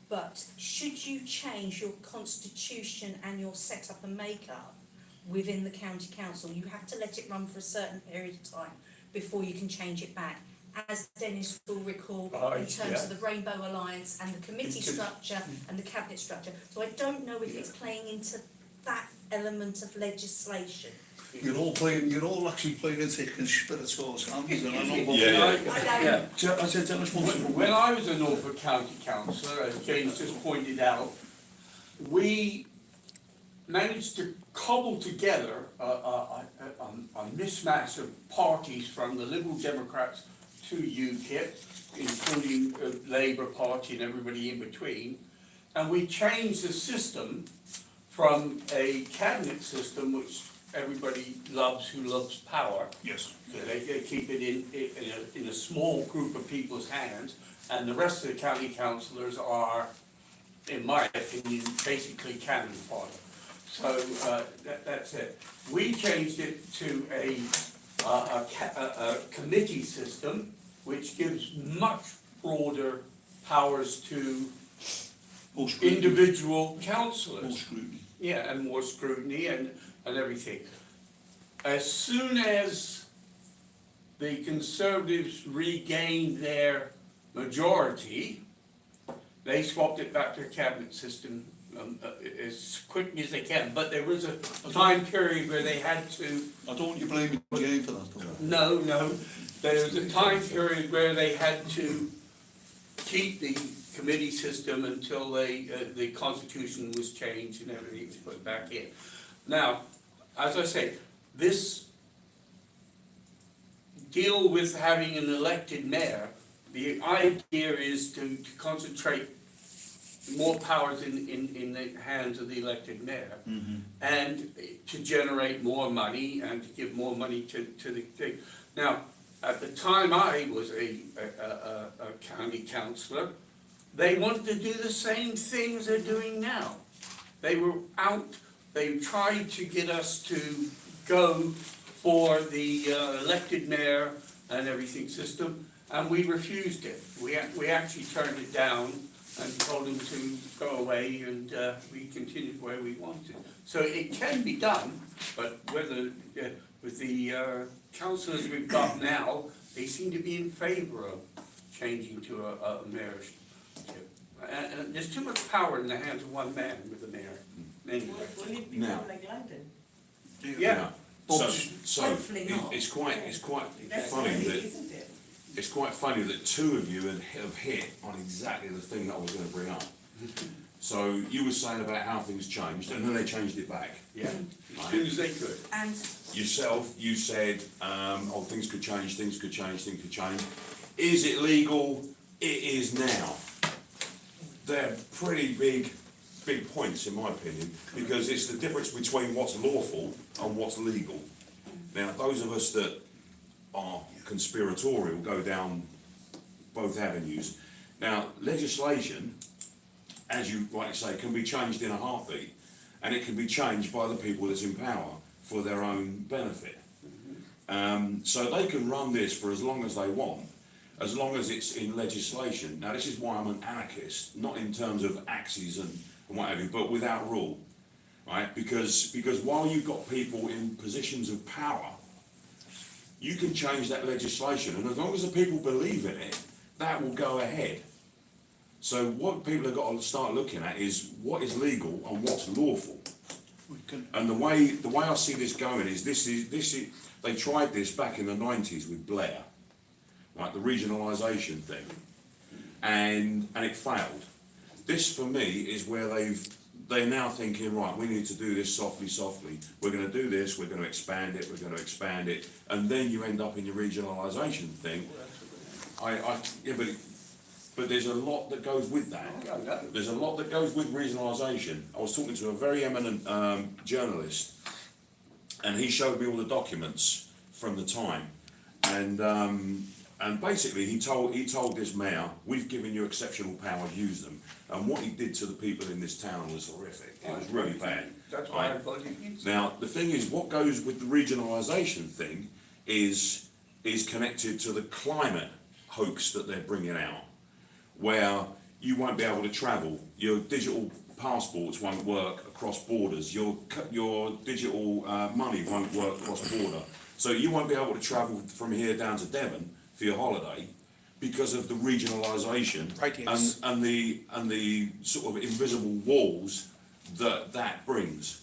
but should you change your constitution and your setup and makeup within the county council, you have to let it run for a certain period of time before you can change it back. As Dennis will recall, in terms of the Rainbow Alliance and the committee structure and the cabinet structure. So I don't know if it's playing into that element of legislation. You're all actually playing into conspirators, aren't you? And I know Yeah. I said Dennis once. When I was a Norfolk County Councillor, as James just pointed out, we managed to cobble together a mismatch of parties from the Liberal Democrats to UKIP, including Labour Party and everybody in between. And we changed the system from a cabinet system, which everybody loves who loves power. Yes. They keep it in a small group of people's hands, and the rest of the county councillors are, in my opinion, basically cannon fodder. So that's it. We changed it to a committee system, which gives much broader powers to More scrutiny. individual councillors. More scrutiny. Yeah, and more scrutiny and everything. As soon as the Conservatives regained their majority, they swapped it back to a cabinet system as quickly as they can. But there was a time period where they had to. I don't want you blaming Jane for that, though. No. There was a time period where they had to keep the committee system until the constitution was changed and everything was put back in. Now, as I say, this deal with having an elected mayor, the idea is to concentrate more powers in the hands of the elected mayor, and to generate more money and to give more money to the thing. Now, at the time I was a county councillor, they wanted to do the same things they're doing now. They were out, they tried to get us to go for the elected mayor and everything system, and we refused it. We actually turned it down and told them to go away, and we continued where we wanted. So it can be done, but whether with the councillors we've got now, they seem to be in favour of changing to a mayorship. And there's too much power in the hands of one man with the mayor. Anyway. Will it Now- become like London? Yeah. So Hopefully not. it's quite That's funny funny, that isn't it? it's quite funny that two of you have hit on exactly the thing that I was going to bring up. So you were saying about how things changed, and then they changed it back. Yeah, as soon as they could. And Yourself, you said, oh, things could change, things could change, things could change. Is it legal? It is now. They're pretty big points in my opinion, because it's the difference between what's lawful and what's legal. Now, those of us that are conspiratorial go down both avenues. Now, legislation, as you rightly say, can be changed in a heartbeat, and it can be changed by the people that's in power for their own benefit. So they can run this for as long as they want, as long as it's in legislation. Now, this is why I'm an anarchist, not in terms of axes and what have you, but without rule, right? Because while you've got people in positions of power, you can change that legislation, and as long as the people believe in it, that will go ahead. So what people have got to start looking at is what is legal and what's lawful. And the way I see this going is this is they tried this back in the 90s with Blair, right, the regionalisation thing, and it failed. This for me is where they're now thinking, right, we need to do this softly. We're going to do this. We're going to expand it, and then you end up in your regionalisation thing. But there's a lot that goes with that. There's a lot that goes with regionalisation. I was talking to a very eminent journalist, and he showed me all the documents from the time, and basically he told this mayor, we've given you exceptional power, use them. And what he did to the people in this town was horrific. It was really bad. That's why I voted against it. Now, the thing is, what goes with the regionalisation thing is connected to the climate hoax that they're bringing out, where you won't be able to travel. Your digital passports won't work across borders. Your digital money won't work across border. So you won't be able to travel from here down to Devon for your holiday because of the regionalisation and the sort of invisible walls that brings.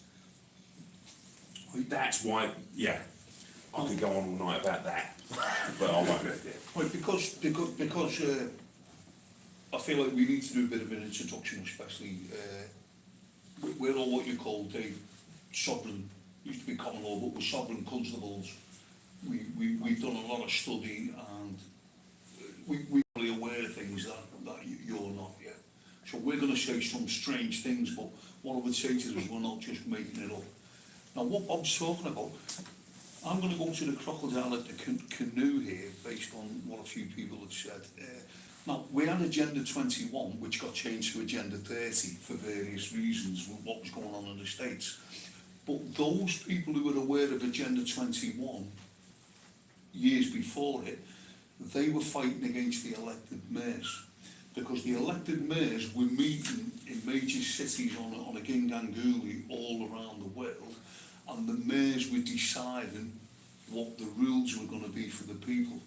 That's why, yeah, I could go on all night about that, but I won't. Well, because I feel like we need to do a bit of an introduction, especially we're all what you call, Dave, sovereign, used to be common law, but we're sovereign constables. We've done a lot of study, and we're really aware of things that you're not yet. So we're going to say some strange things, but what I would say to you is we're not just making it up. Now, what Bob's talking about, I'm going to go to the crocodile at the canoe here, based on what a few people have said. Now, we had Agenda 21, which got changed to Agenda 30 for various reasons with what was going on in the States. But those people who were aware of Agenda 21 years before it, they were fighting against the elected mayors. Because the elected mayors were meeting in major cities on a gingangooli all around the world, and the mayors were deciding what the rules were going to be for the people.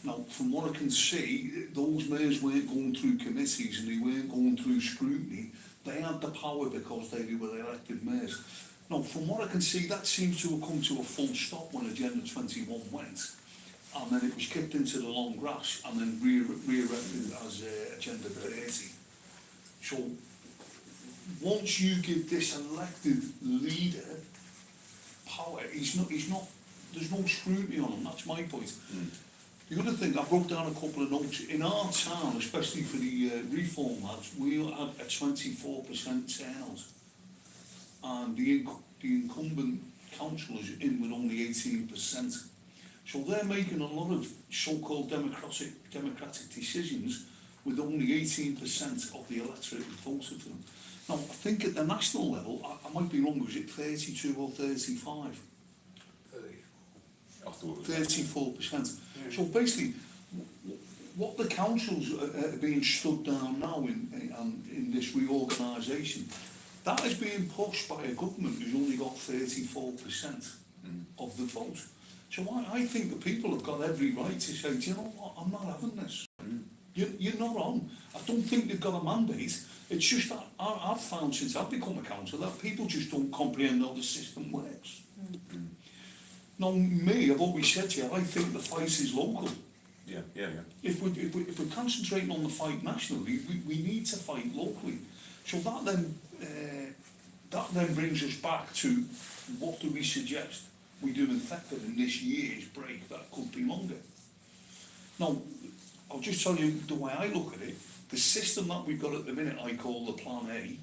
Now, from what I can see, those mayors weren't going through committees and they weren't going through scrutiny. They had the power because they were elected mayors. Now, from what I can see, that seems to have come to a full stop when Agenda 21 went, and then it was kicked into the long grass and then re-erected as Agenda 30. So, once you give this elected leader power, there's no scrutiny on him. That's my point. The other thing, I wrote down a couple of notes. In our town, especially for the reform lads, we had a 24% turnout, and the incumbent councillors in with only 18%. So they're making a lot of so-called democratic decisions with only 18% of the electorate who voted for them. Now, I think at the national level, I might be wrong, was it 32 or 35? I thought it was 34%. So basically, what the councils are being stood down now in this reorganisation, that is being pushed by a government who's only got 34% of the vote. So I think the people have got every right to say, do you know what, I'm not having this. You're not on. I don't think they've got a mandate. It's just that I've found since I've become a councillor that people just don't comprehend how the system works. Now, I've always said to you, I think the fight is local. Yeah. If we're concentrating on the fight nationally, we need to fight locally. So that then brings us back to what do we suggest we do effective in this year's break that could be longer. Now, I'll just tell you the way I look at it. The system that we've got at the minute, I call the Plan A.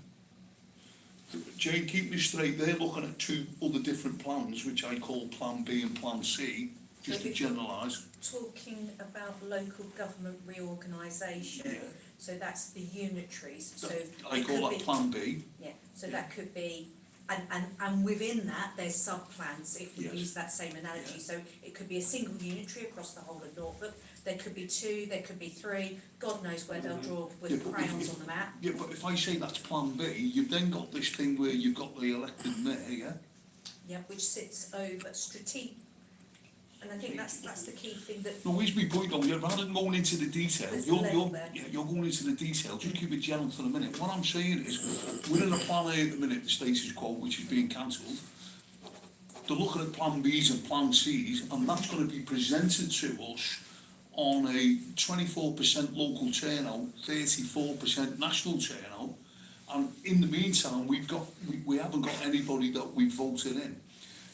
Jane, keep me straight, they're looking at two other different plans, which I call Plan B and Plan C, just to generalise. Talking about local government reorganisation, Yeah. so that's the unitaries. So I call that Plan B. Yeah, so that could be, and within that, there's sub-plans, if we Yes. use that same analogy. Yeah. So it could be a single unitary across the whole of Norfolk, there could be two, there could be three, God knows where they'll draw with Yeah, but crayons on the map. Yeah, but if I say that's Plan B, you've then got this thing where you've got the elected mayor, yeah? Yeah, which sits over strategic, and I think that's the key thing that. No, here's my point though, rather than going into the detail, There's you're going into the detail, just keep it general for a minute. What I'm saying is, we're in a Plan A at the minute, the status quo, which is being cancelled. They're looking at Plan Bs and Plan Cs, and that's going to be presented to us on a 24% local turnout, 34% national turnout, and in the meantime, we haven't got anybody that we've voted in.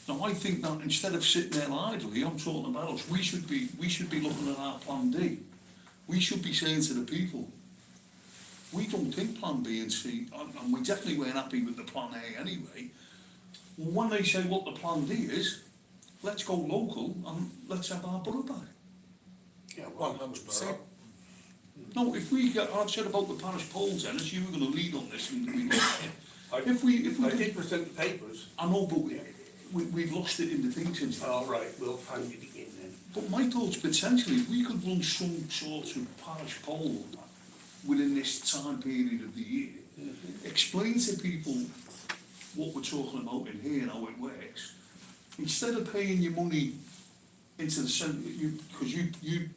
Now, I think that instead of sitting there idly, I'm talking about us, we should be looking at our Plan D. We should be saying to the people, we don't think Plan B and C, and we definitely weren't happy with the Plan A anyway. Well, when they say what the Plan D is, let's go local and let's have our borough back. Yeah, 100%. No, if we get, I've said about the parish polls, Dennis, you were going to lead on this, and I did present the papers. I know, but we've lost it in the thing since then. All right, we'll find it again then. But my thoughts potentially, if we could run some sort of parish poll within this time period of the year, explain to people what we're talking about in here and how it works, instead of paying your money into the centre, because you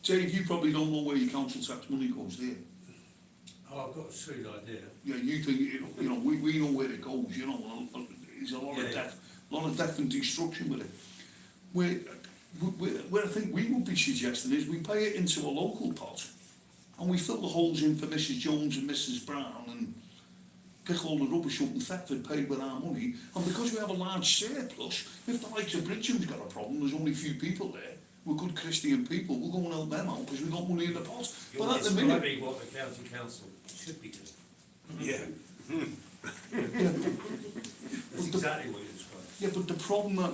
Dave, you probably don't know where your council tax money goes, do you? Oh, I've got a shrewd idea. Yeah, you think, we know where it goes, you know, there's a lot of death and destruction with it. Where I think we would be suggesting is we pay it into a local pot, and we fill the holes in for Mrs Jones and Mrs Brown, and pick all the rubbish up in Thetford, paid with our money, and because we have a large surplus, if the likes of Bridgham's got a problem, there's only a few people there, we're good Christian people, we'll go and help them out because we've got money in the pot. You're But at the minute, describing what the county council should be doing. Yeah. That's exactly what you're describing. yeah, but the problem that,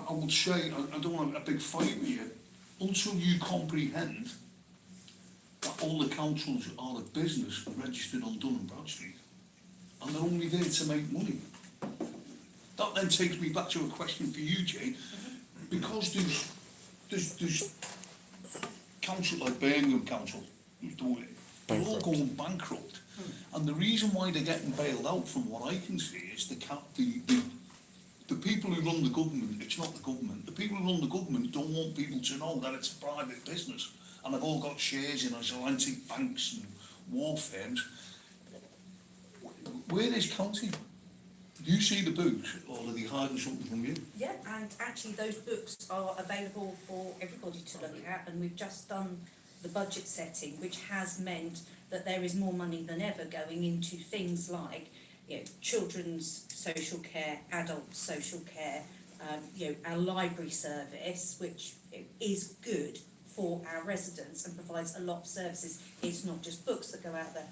I would say, I don't want a big fight with you, until you comprehend that all the councils are a business registered on Dun and Bradstreet, and they're only there to make money. That then takes me back to a question for you, Jane, because there's council like Birmingham Council, who's doing it, they're all going bankrupt, and the reason why they're getting bailed out, from what I can see, is the people who run the government. It's not the government. The people who run the government don't want people to know that it's a private business, and they've all got shares in Atlantic banks and war firms. Where is county? Do you see the books, or are they hiding something from you? Yeah, and actually those books are available for everybody to look at, and we've just done the budget setting, which has meant that there is more money than ever going into things like, you know, children's social care, adult social care, you know, our library service, which, you know, is good for our residents and provides a lot of services. It's not just books that go out there.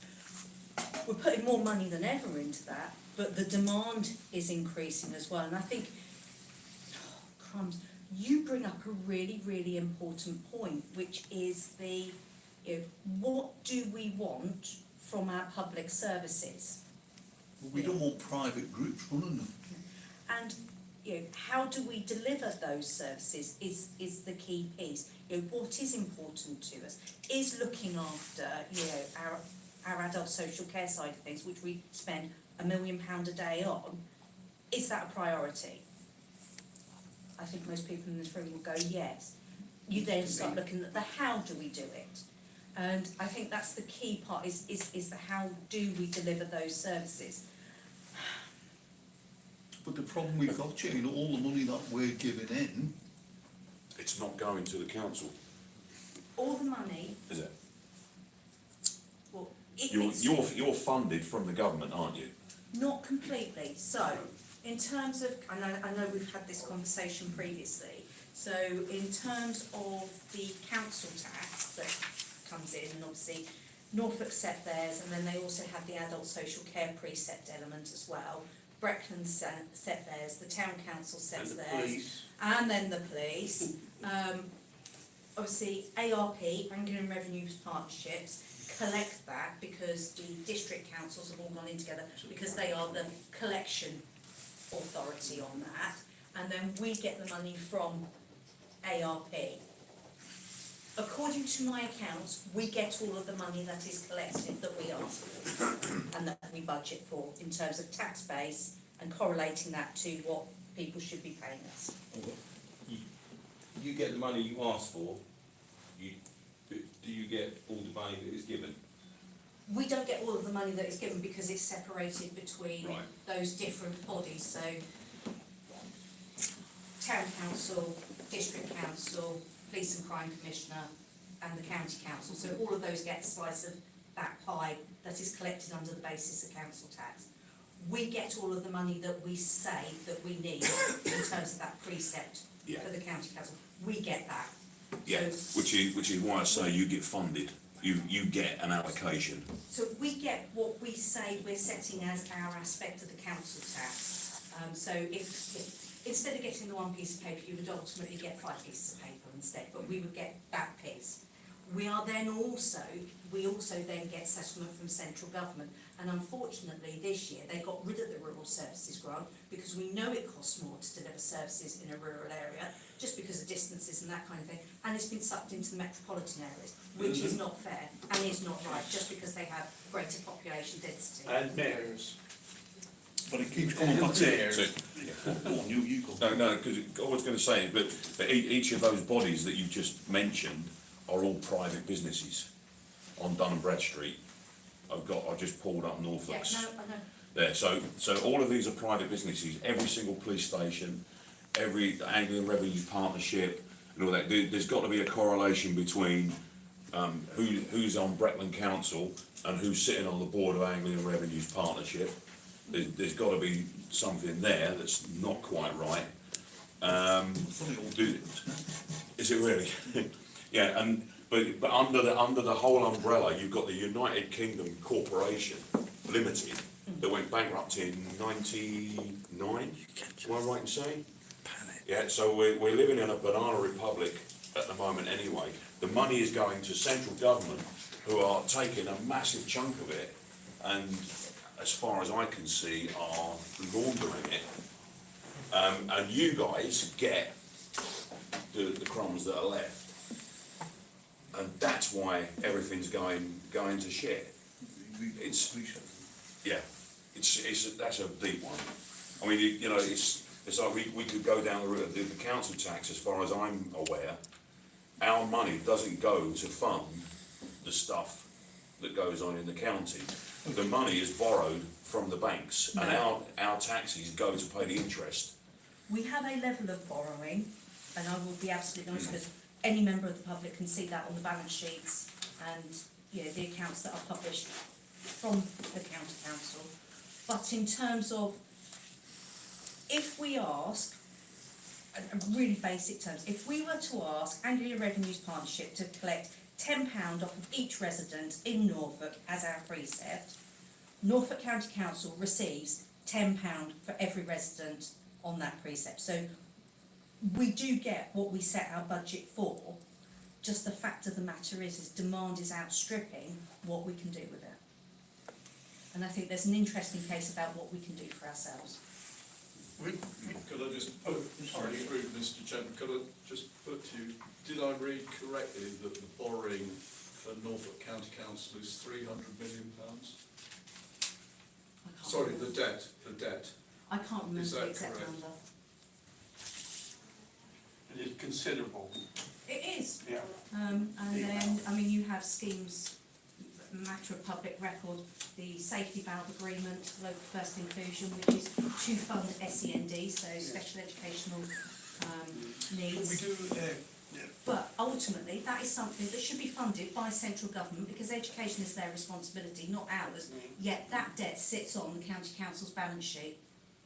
We're putting more money than ever into that, but the demand is increasing as well. And I think, crumbs, you bring up a really, really important point, which is the, you know, what do we want from our public services? We don't want private groups running them. And, you know, how do we deliver those services is the key piece. You know, what is important to us is looking after, you know, our adult social care side of things, which we spend £1 million a day on. Is that a priority? I think most people in this room will go yes. You then start looking at the how do we do it, and I think that's the key part. Is the how do we deliver those services? But the problem we've got, Jane, all the money that we're giving in, It's not going to the council, All the money. is it? Well, You're funded from the government, aren't you? Not completely. So, in terms of, I know we've had this conversation previously. So, in terms of the council tax that comes in, and obviously Norfolk set theirs, and then they also had the adult social care precept element as well. Breckland set theirs, the town council sets theirs, and then the police. Obviously, ARP, Anglian Revenue Partnerships, collect that because the district councils have all gone in together because they are the collection authority on that, and then we get the money from ARP. According to my accounts, we get all of the money that is collected that we ask for and that we budget for in terms of tax base and correlating that to what people should be paying us. You get the money you ask for, do you get all the money that is given? We don't get all of the money that is given because it's separated between those different bodies. So, town council, district council, police and crime commissioner, and the county council. So all of those get a slice of that pie that is collected under the basis of council tax. We get all of the money that we say that we need in terms of that precept for the county council. We get that. Yeah, So, which is why I say you get funded. You get an allocation. So we get what we say we're setting as our aspect of the council tax. So if instead of getting the one piece of paper, you would ultimately get 5 pieces of paper instead, but we would get that piece. We also then get settlement from central government, and unfortunately this year they got rid of the rural services grant because we know it costs more to deliver services in a rural area just because of distances and that kind of thing, and it's been sucked into the metropolitan areas, which is not fair and is not right just because they have greater population density. And mayors. but it keeps coming back to it. So, Go on, you go. no, because I was going to say, but each of those bodies that you just mentioned are all private businesses on Dun and Bradstreet. I just pulled up Norfolk's. Yeah, no, I know. There, so all of these are private businesses. Every single police station, every Anglian Revenue Partnership, and all that. There's got to be a correlation between who's on Breckland Council and who's sitting on the board of Anglian Revenue's Partnership. there's got to be something there that's not quite right. Is it really? Yeah, and but under the whole umbrella, you've got the United Kingdom Corporation Limited that went bankrupt in '99. Am I right in saying? Yeah, so we're living in a banana republic at the moment anyway. The money is going to central government, who are taking a massive chunk of it, and as far as I can see, are laundering it. And you guys get the crumbs that are left. And that's why everything's going to shit. It's that's a deep one. I mean, you know, it's like we could go down the route of the council tax. As far as I'm aware, our money doesn't go to fund the stuff that goes on in the county. The money is borrowed from the banks, and our taxes go to pay the interest. We have a level of borrowing, and I will be absolutely honest, because any member of the public can see that on the balance sheets and, you know, the accounts that are published from the county council. But in terms of, if we ask, in really basic terms, if we were to ask Anglia Revenues Partnership to collect £10 off of each resident in Norfolk as our precept, Norfolk County Council receives £10 for every resident on that precept. So we do get what we set our budget for, just the fact of the matter is demand is outstripping what we can do with it. And I think there's an interesting case about what we can do for ourselves. Could I just, sorry, Mr Chairman, could I just put to you, did I read correctly that the borrowing for Norfolk County Council is £300 million? Sorry, the debt. I can't remember the exact correct? number. It is considerable. It is. Yeah. And then, I mean, you have schemes, matter of public record, the safety valve agreement, local first inclusion, which is to fund SEND, so special educational needs. We do, But ultimately, that is something that should be funded by central government, because education is their responsibility, not ours. Yet that debt sits on the county council's balance sheet.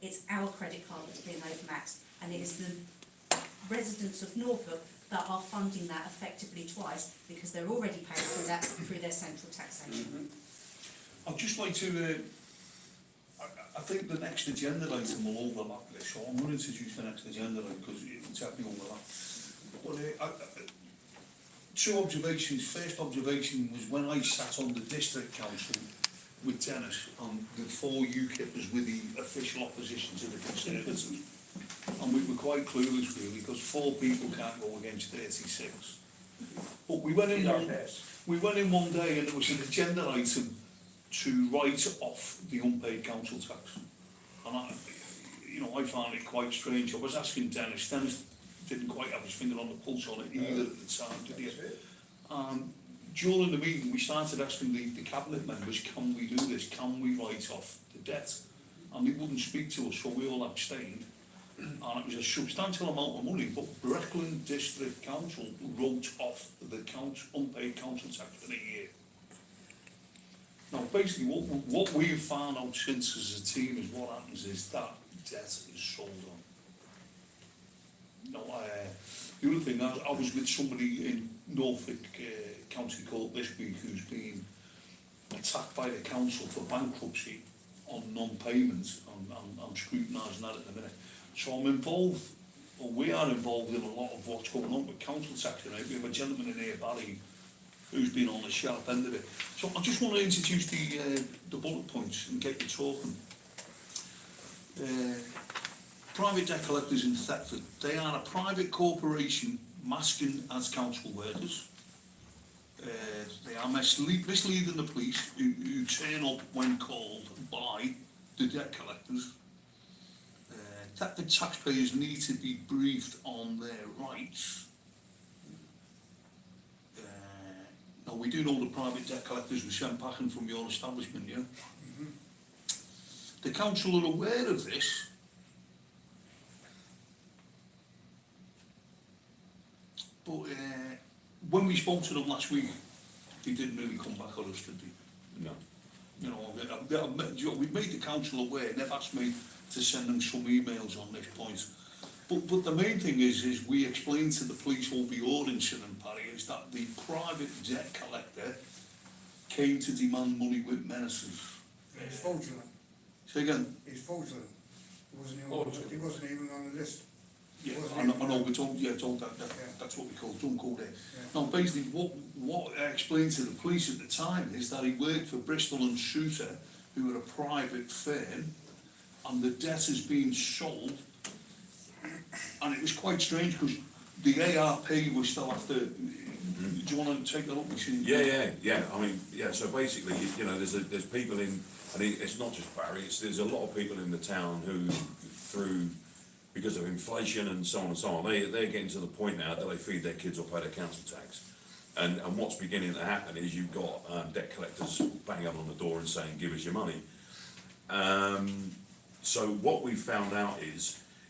It's our credit card that's being overmaxed, and it is the residents of Norfolk that are funding that effectively twice, because they're already paying for that through their central taxation. I'd just like to, I think the next agenda item will overlap this, so I'm going to introduce the next agenda item because it's having overlap. But two observations. First observation was when I sat on the district council with Dennis, and the four UKIPers with the official opposition to the Conservatives. And we were quite clueless really, because 4 people can't go against 36. But we went in one day and there was an agenda item to write off the unpaid council tax. And I found it quite strange. I was asking Dennis didn't quite have his finger on the pulse on it either at the time, did he? During the meeting we started asking the cabinet members, can we do this? Can we write off the debt? And they wouldn't speak to us, so we all abstained. And it was a substantial amount of money, but Breckland District Council wrote off the unpaid council tax for a year. Now basically what we've found out since as a team is what happens is that debt is sold on. Now, the other thing, I was with somebody in Norfolk County Court this week who's been attacked by the council for bankruptcy on non-payment, and I'm scrutinising that at the minute. So I'm involved, or we are involved in a lot of what's going on with council tax tonight. We have a gentleman in here, Barry, who's been on the sharp end of it. So I just want to introduce the bullet points and get you talking. Private debt collectors in Thetford. They are a private corporation masking as council workers. They are misleading the police who turn up when called by the debt collectors. Thetford taxpayers need to be briefed on their rights. Now we do know the private debt collectors were sent packing from your establishment, yeah? The council are aware of this. But when we spoke to them last week, they didn't really come back on us, did they? No. You know, we've made the council aware, and they've asked me to send them some emails on this point. But the main thing is we explained to the police all the incident, Paddy, is that the private debt collector came to demand money with menaces. It's fraudulent. Say again? It's fraudulent. He wasn't even on the list. Yeah, I know, we're told, that's what we call drunk all day. Yeah. Now, basically, what I explained to the police at the time is that he worked for Bristol and Shooter, who were a private firm, and the debt has been sold, and it was quite strange, because the ARP was still after, do you want to take that up? Yeah. I mean, so basically, you know, there's people in, and it's not just Barry, there's a lot of people in the town who, because of inflation and so on, they're getting to the point now that they feed their kids or pay their council tax. And what's beginning to happen is you've got debt collectors banging up on the door and saying, give us your money. So what we found out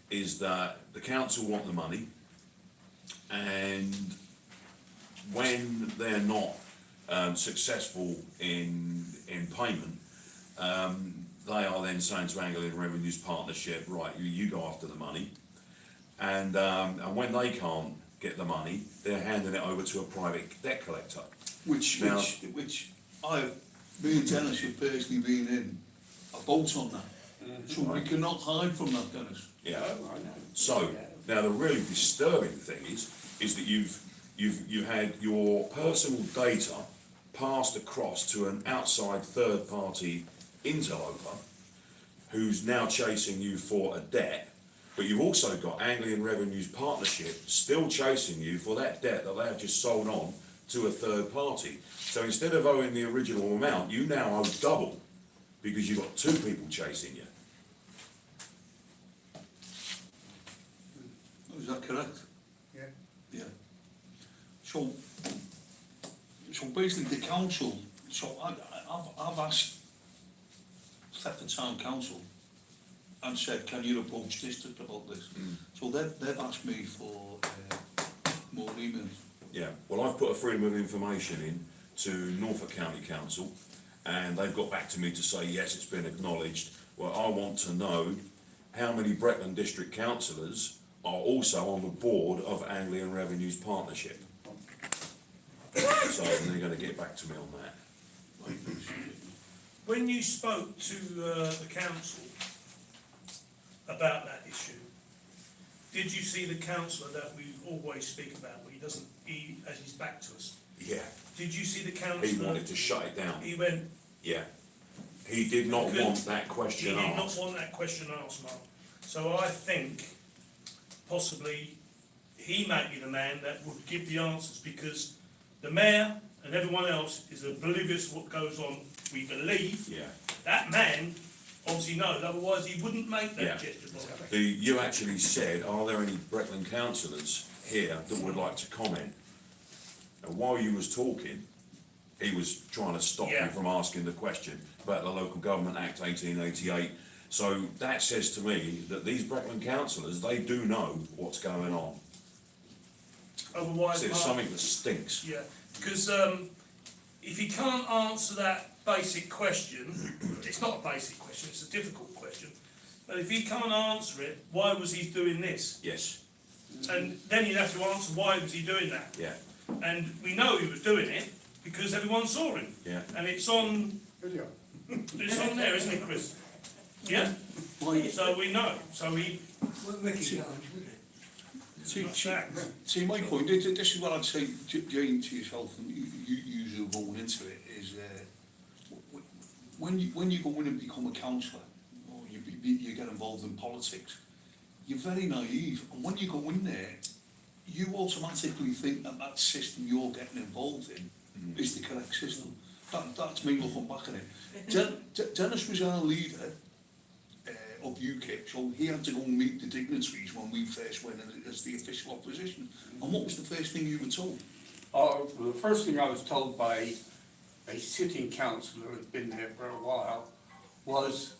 is that the council want the money, and when they're not successful in payment, they are then saying to Anglian Revenue's partnership, right, you go after the money, and when they can't get the money, they're handing it over to a private debt collector. Which me and Dennis have personally been in a boat on that. So we cannot hide from that, Dennis. Yeah. So now the really disturbing thing is that you've had your personal data passed across to an outside third party interloper who's now chasing you for a debt, but you've also got Anglian Revenue's partnership still chasing you for that debt that they have just sold on to a third party. So instead of owing the original amount, you now owe double because you've got two people chasing you. Is that correct? Yeah. Yeah. So basically the council, I've asked Thetford Town Council and said, can you approach district about this? So they've asked me for more emails. Yeah, well, I've put a freedom of information in to Norfolk County Council, and they've got back to me to say, yes, it's been acknowledged. Well, I want to know how many Brecon District councillors are also on the board of Anglian Revenue's partnership. So they're going to get back to me on that. When you spoke to the council about that issue, did you see the councillor that we always speak about, where he has his back to us? Yeah. Did you see the councillor? He wanted to shut it down. He went. Yeah. He did not want that question asked. He did not want that question asked, Mark. So I think possibly he might be the man that would give the answers, because the mayor and everyone else is oblivious to what goes on. We believe that man obviously knows, otherwise he wouldn't make that gesture. You actually said, are there any Brecon councillors here that would like to comment? And while you was talking, he was trying to stop you from asking the question about the Local Government Act 1888. So that says to me that these Brecon councillors, they do know what's going on. Otherwise, it's something that stinks. Yeah, because if he can't answer that basic question, it's not a basic question, it's a difficult question, but if he can't answer it, why was he doing this? Yes. And then you'd have to answer, why was he doing that? Yeah. And we know he was doing it because everyone saw him. Yeah. And it's on video. It's on there, isn't it, Chris? Yeah. So we know. So he. See, my point, this is what I'd say, Jane, to yourself, and you are going into it, is when you go in and become a councillor, or you get involved in politics, you're very naive, and when you go in there, you automatically think that system you're getting involved in is the correct system. That's me looking back at it. Dennis was our leader of UKIP, so he had to go and meet the dignitaries when we first went in as the official opposition. And what was the first thing you were told? The first thing I was told by a sitting councillor who's been there for a while was,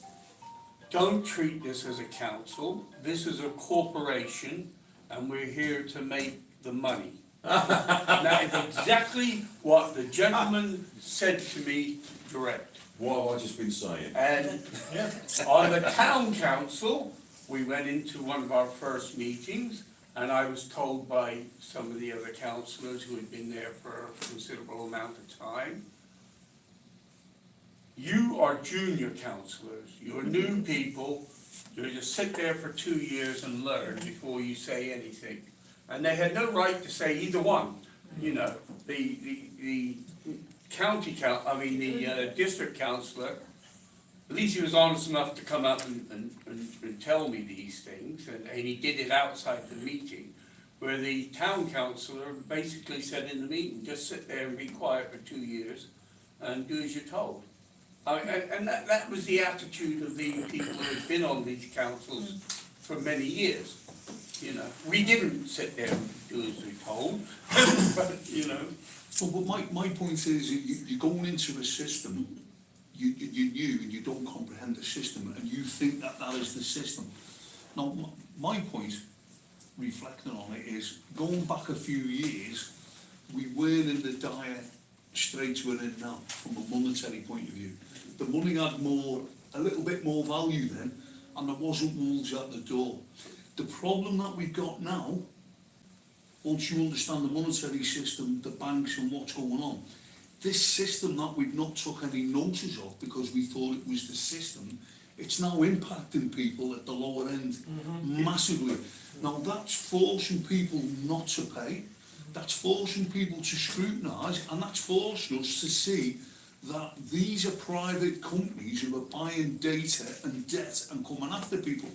don't treat this as a council, this is a corporation and we're here to make the money. That is exactly what the gentleman said to me direct. What have I just been saying? And on the town council, we went into one of our first meetings, and I was told by some of the other councillors who had been there for a considerable amount of time, you are junior councillors, you're new people, you're just sit there for 2 years and learn before you say anything. And they had no right to say either one, you know, the district councillor, at least he was honest enough to come up and tell me these things, and he did it outside the meeting, where the town councillor basically said in the meeting, just sit there and be quiet for 2 years and do as you're told. And that was the attitude of the people who had been on these councils for many years. You know, we didn't sit there and do as we told, but, you know. Well, but my point is, you're going into a system, you're new and you don't comprehend the system, and you think that is the system. Now, my point, reflecting on it, is going back a few years, we weren't in the dire straits we're in now, from a monetary point of view. The money had a little bit more value then, and there wasn't wolves at the door. The problem that we've got now, once you understand the monetary system, the banks and what's going on, this system that we've not took any notice of because we thought it was the system, it's now impacting people at the lower end massively. Now that's forcing people not to pay, that's forcing people to scrutinise, and that's forcing us to see that these are private companies who are buying data and debt and coming after people.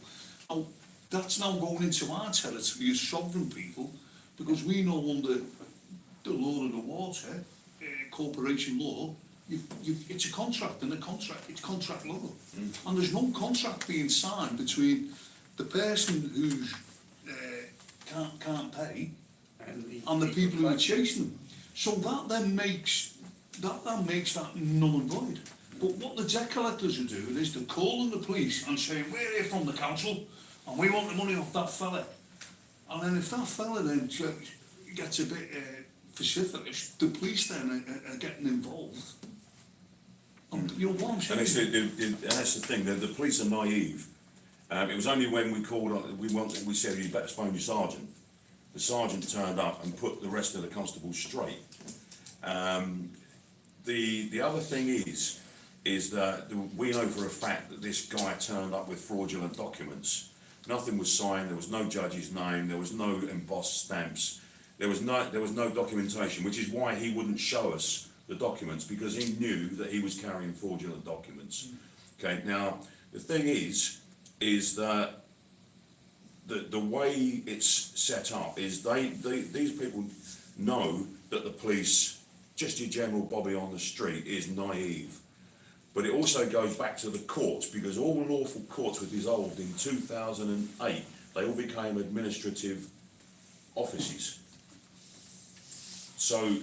Now, that's now going into our territory as sovereign people, because we know under the law of the water, corporation law, it's a contract, and it's contract law. And there's no contract being signed between the person who's can't pay and the people who are chasing them. So that then makes that null and void. But what the debt collectors are doing is they're calling the police and saying, we're here from the council and we want the money off that fella. And then if that fella then gets a bit vociferous, the police then are getting involved. And you know what I'm saying? And that's the thing, the police are naive. It was only when we called on, we said you better phone your sergeant. The sergeant turned up and put the rest of the constables straight. The other thing is that we know for a fact that this guy turned up with fraudulent documents. Nothing was signed, there was no judge's name, there was no embossed stamps, there was no documentation, which is why he wouldn't show us the documents, because he knew that he was carrying fraudulent documents. Okay, now the thing is that the way it's set up is these people know that the police, just your general Bobby on the street, is naive. But it also goes back to the courts, because all lawful courts were dissolved in 2008. They all became administrative offices. So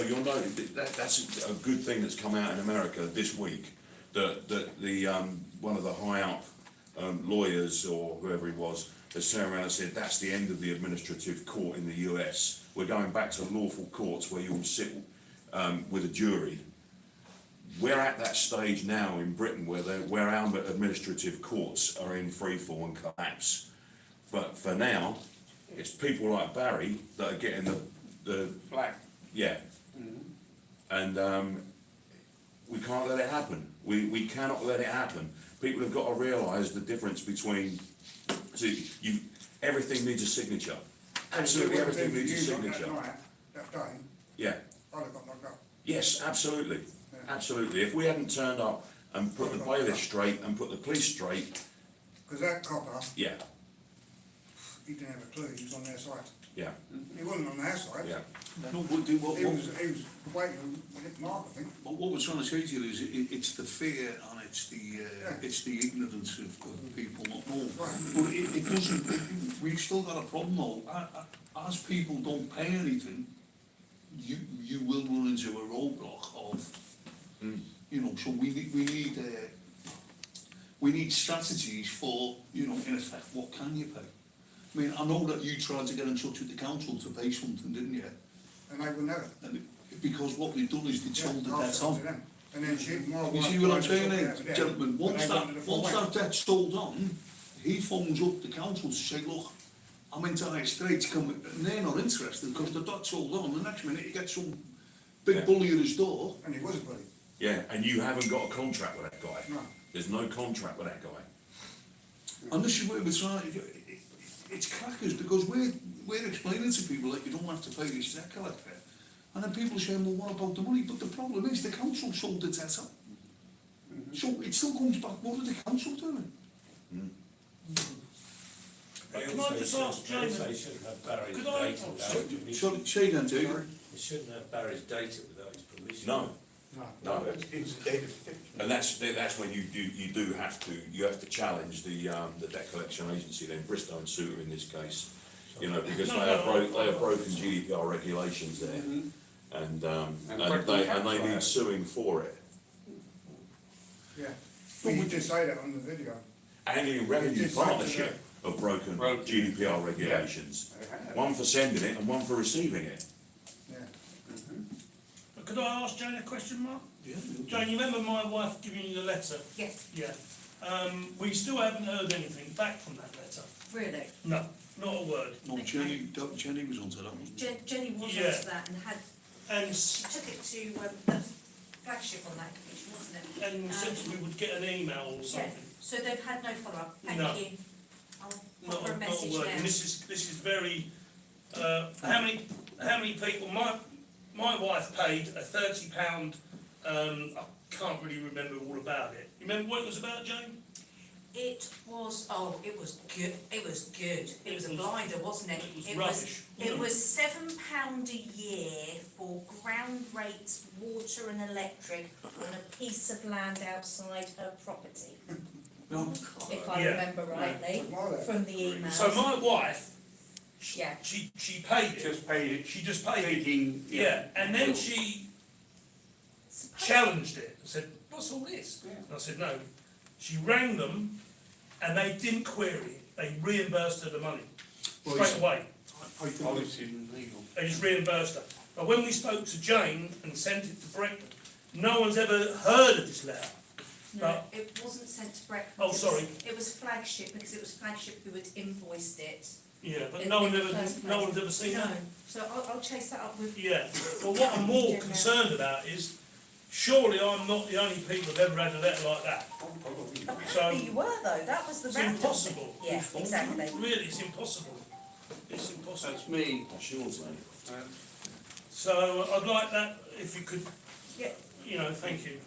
you'll know that's a good thing that's come out in America this week. That the one of the high up lawyers or whoever he was has turned around and said that's the end of the administrative court in the US. We're going back to lawful courts where you'll sit with a jury. We're at that stage now in Britain where our administrative courts are in freefall and collapse. But for now, it's people like Barry that are getting the Flag. Yeah. And we can't let it happen. We cannot let it happen. People have got to realise the difference between, everything needs a signature. Absolutely everything needs a signature. That day, Yeah. I'd have got knocked up. Yes, absolutely. Absolutely. If we hadn't turned up and put the bailiff straight and put the police straight. Because that copper, Yeah. he didn't have a clue, he was on their side. Yeah. He wasn't on their side. Yeah. No, He was waiting to hit Mark, I think. But what we're trying to say to you is it's the fear and it's the ignorance of people not knowing. But it doesn't. We've still got a problem though. As people don't pay anything, you will run into a roadblock of you know. So we need strategies for, you know, in effect, what can you pay? I mean, I know that you tried to get in touch with the council to pay something, didn't you? And they wouldn't have it. And because what they've done is they told the debt on. And then my You wife see what I'm tried to saying sort it there, out with them, gentlemen? and Once they wanted the full that whack. debt's sold on, he phones up the council to say, look, I'm in dire straits, come, and they're not interested because the debt's sold on. The next minute he gets some big bully at his door. And he was a bully. Yeah, and you haven't got a contract with that guy. No. There's no contract with that guy. And this is where we're trying, it's crackers because we're explaining to people that you don't have to pay this debt collector. And then people are saying, well, what about the money? But the problem is the council sold the debt up. So it still comes back, what are the council doing? Can I just ask Jamie? They shouldn't have Barry's Could I- data without his permission. Sorry, say again, David. They shouldn't have Barry's data without his permission. No, No. no. And that's when you do have to challenge the debt collection agency, then Bristow and Suter in this case, you know, because they have broken GDPR regulations there, and they need suing for it. Yeah. But you did say that on the video. And in revenue partnership have broken GDPR regulations, one for sending it and one for receiving it. Yeah. Could I ask Jane a question, Mark? Yeah. Jane, you remember my wife giving you the letter? Yes, Yeah. We still haven't heard anything back from that letter. really. No, not a word. No, Jenny was onto that, wasn't she? Jenny was Yeah. onto that and had, And she took it to, the flagship on that commission, wasn't it? and said we would get an email or Yeah, something. so they've had no follow-up, No. thank you. I'll pop her a Not a message word. now. And this is very. How many people? My wife paid a £30. I can't really remember all about it. You remember what it was about, Jane? It was, it was good, it was good, it was a blinder, wasn't it? It was rubbish. It was £7 a year for ground rate water and electric on a piece of land outside her property. If I Yeah. remember rightly, from the emails. So my wife, Yeah. she paid it. Just paid it. She just paid it. Thinking, Yeah, and then she challenged it and said, "What's all this?" Yeah. And I said, "No." She rang them, and they didn't query it. They reimbursed her the money straight away. I think Policy and legal. They just reimbursed her. But when we spoke to Jane and sent it to Brecon, no one's ever heard of this letter. No, it wasn't sent to Brecon. Oh, sorry. It was Flagship, because it was Flagship who had invoiced it. Yeah, but in no one the ever, first no place. one's ever seen No, that. so I'll chase that up with. Yeah, well, what I'm more concerned about is, surely I'm not the only people who've ever had a letter like that. So, Apparently you were though, that was the it's random impossible. thing. Yeah, exactly. Really, it's impossible. It's impossible. That's me. That's yours, mate. So I'd like that, if you could, Yeah. you know, thank you.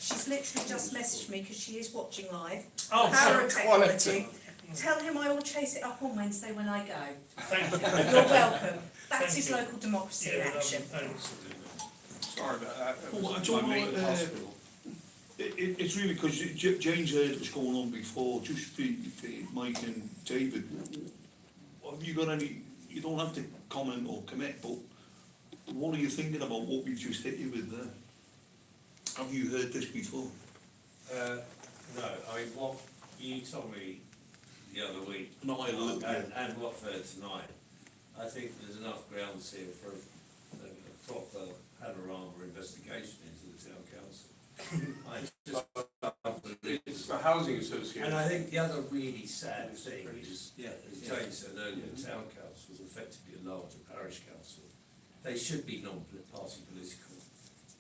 She's literally just messaged me because she is watching live. Oh, Power sorry. of technology. Tell him I will chase it up on Wednesday when I go. Thank you. You're welcome. That Thank is you. local democracy in Yeah, action. thanks. Sorry about that. That Well, I was don't my know, main hospital. it's really because James heard what's going on before, just for Mike and David. Have you got any, you don't have to comment or commit, but what are you thinking about what we've just hit you with there? Have you heard this before? No, I mean, what you told me the other week, No, I looked at and what for tonight, I think there's enough grounds here for a proper panorama investigation into the town council. I just, It's the housing association. and I think the other really sad thing is, as Jane said earlier, town council is effectively a larger parish council. They should be non-party political.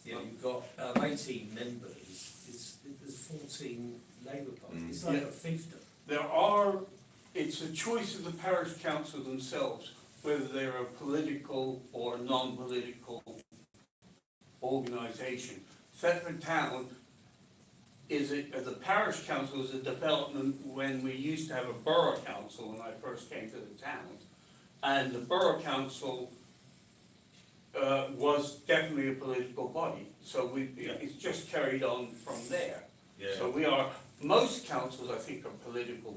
You know, you've got 18 members, there's 14 Labour parties, it's like a fiefdom. It's a choice of the parish council themselves, whether they're a political or a non-political organisation. Thetford Town the parish council is a development when we used to have a borough council when I first came to the town. And the borough council was definitely a political body, so it's just carried on from there. So most councils I think are political,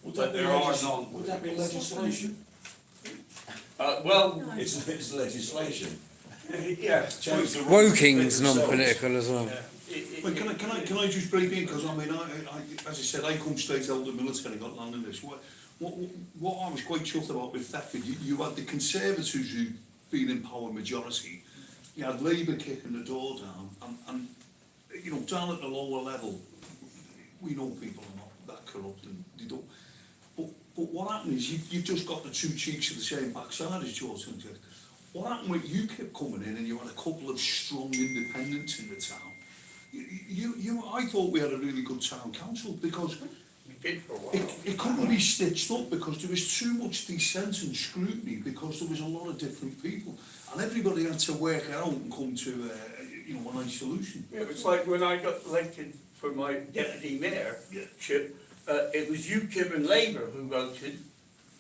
but there are non. Would that be legislation? Well, It's legislation. yeah. Woking's non-political as well. But can I just break in, because I mean, I, as I said, I come straight out of the military, got land in this. What I was quite chuffed about with Thetford, you had the Conservatives who've been in power majority, you had Labour kicking the door down, and you know, down at the lower level, we know people are not that corrupt and they don't. But what happened is you've just got the two cheeks of the same backside, as George said. What happened with UKIP coming in, and you had a couple of strong independents in the town. I thought we had a really good town council because We did for a while. it couldn't be stitched up because there was too much dissent and scrutiny because there was a lot of different people, and everybody had to work it out and come to you know, a nice solution. Yeah, it's like when I got elected for my deputy mayorship, it was UKIP and Labour who voted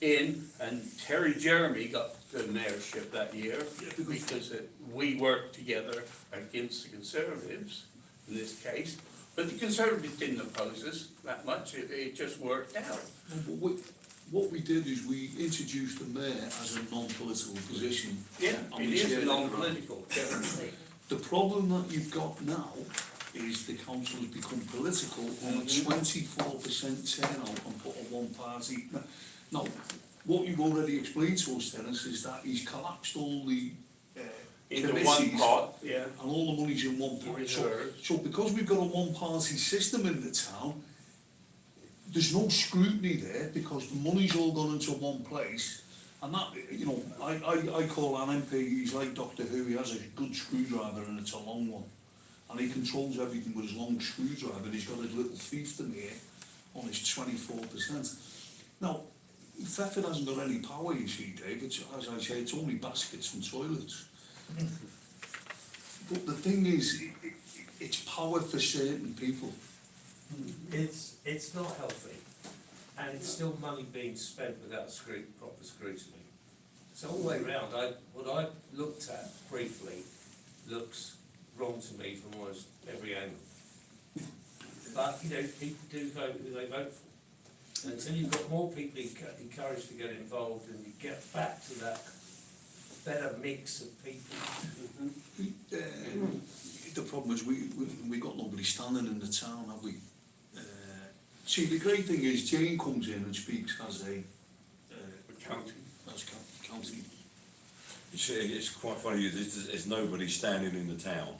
in, and Terry Jeremy got the mayorship that year because we worked together against the Conservatives in this case. But the Conservatives didn't oppose us that much, it just worked out. What we did is we introduced the mayor as a non-political position. Yeah, and it we is shared it around. non-political, definitely. The problem that you've got now is the council has become political on a 24% turnout and put a one party. Now, what you've already explained to us, Dennis, is that he's collapsed all the Into one committees pot, yeah. and all the money's in one pot. So because we've got a one party system in the town, there's no scrutiny there because the money's all gone into one place. And that, you know, I call an MP, he's like Doctor Who, he has a good screwdriver and it's a long one. And he controls everything with his long screwdriver, and he's got his little fiefdom here on his 24%. Now, Thetford hasn't got any power, you see, Dave. It's, as I say, it's only baskets and toilets. But the thing is, it's power for certain people. It's not healthy, and it's still money being spent without proper scrutiny. So all the way round, what I looked at briefly looks wrong to me from almost every angle. But, you know, people do vote who they vote for. And until you've got more people encouraged to get involved and you get back to that better mix of people. The problem is we got nobody standing in the town, have we? See, the great thing is Jane comes in and speaks as a County. county. You see, it's quite funny, there's nobody standing in the town.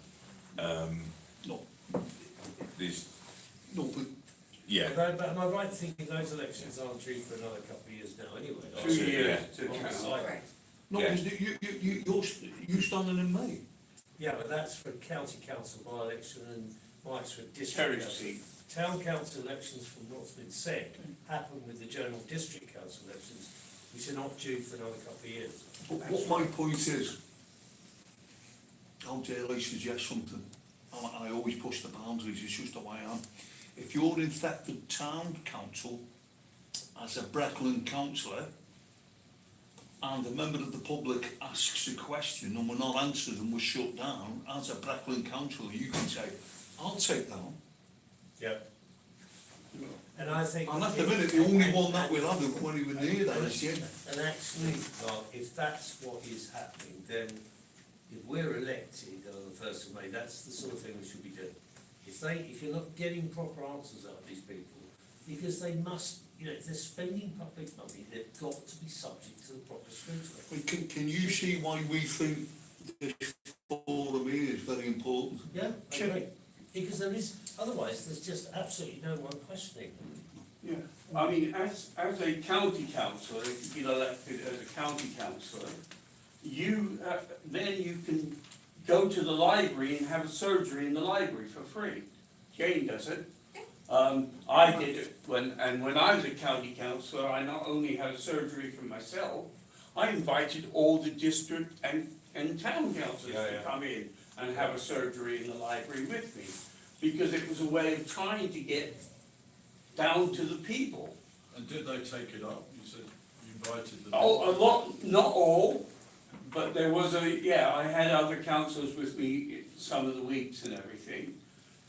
No. There's, No, but yeah. But am I right in thinking those elections aren't due for another couple of years now anyway? 2 years to On the count. side. no, Yeah. because you standing in May. Yeah, but that's for county council by-election and Mike's for district Terry council. seat. Town council elections, from what's been said, happen with the general district council elections, which are not due for another couple of years. But what my point is, how dare I suggest something, and I always push the boundaries, it's just the way I am. If you're in Thetford Town Council as a Breckland councillor, and a member of the public asks a question and we're not answered and we're shut down, as a Breckland councillor, you can say, I'll take that on. Yeah. And I think. And at the minute, the only one that we'll have that won't even near that is Jim. And actually, Mark, if that's what is happening, then if we're elected on the 1st of May, that's the sort of thing we should be doing. If you're not getting proper answers out of these people, because they must, you know, if they're spending public money, they've got to be subject to the proper scrutiny. Can you see why we think this forum here is very important? Yeah, I agree. Because there is, otherwise there's just absolutely no one questioning them. Yeah, I mean, as a county councillor, if you've been elected as a county councillor, then you can go to the library and have a surgery in the library for free. Jane does it. I did it when I was a county councillor, I not only had a surgery for myself, I invited all the district and town councillors to come in and have a surgery in the library with me, because it was a way of trying to get down to the people. And did they take it up? You said you invited them. Oh, a lot, not all, but there was I had other councillors with me some of the weeks and everything,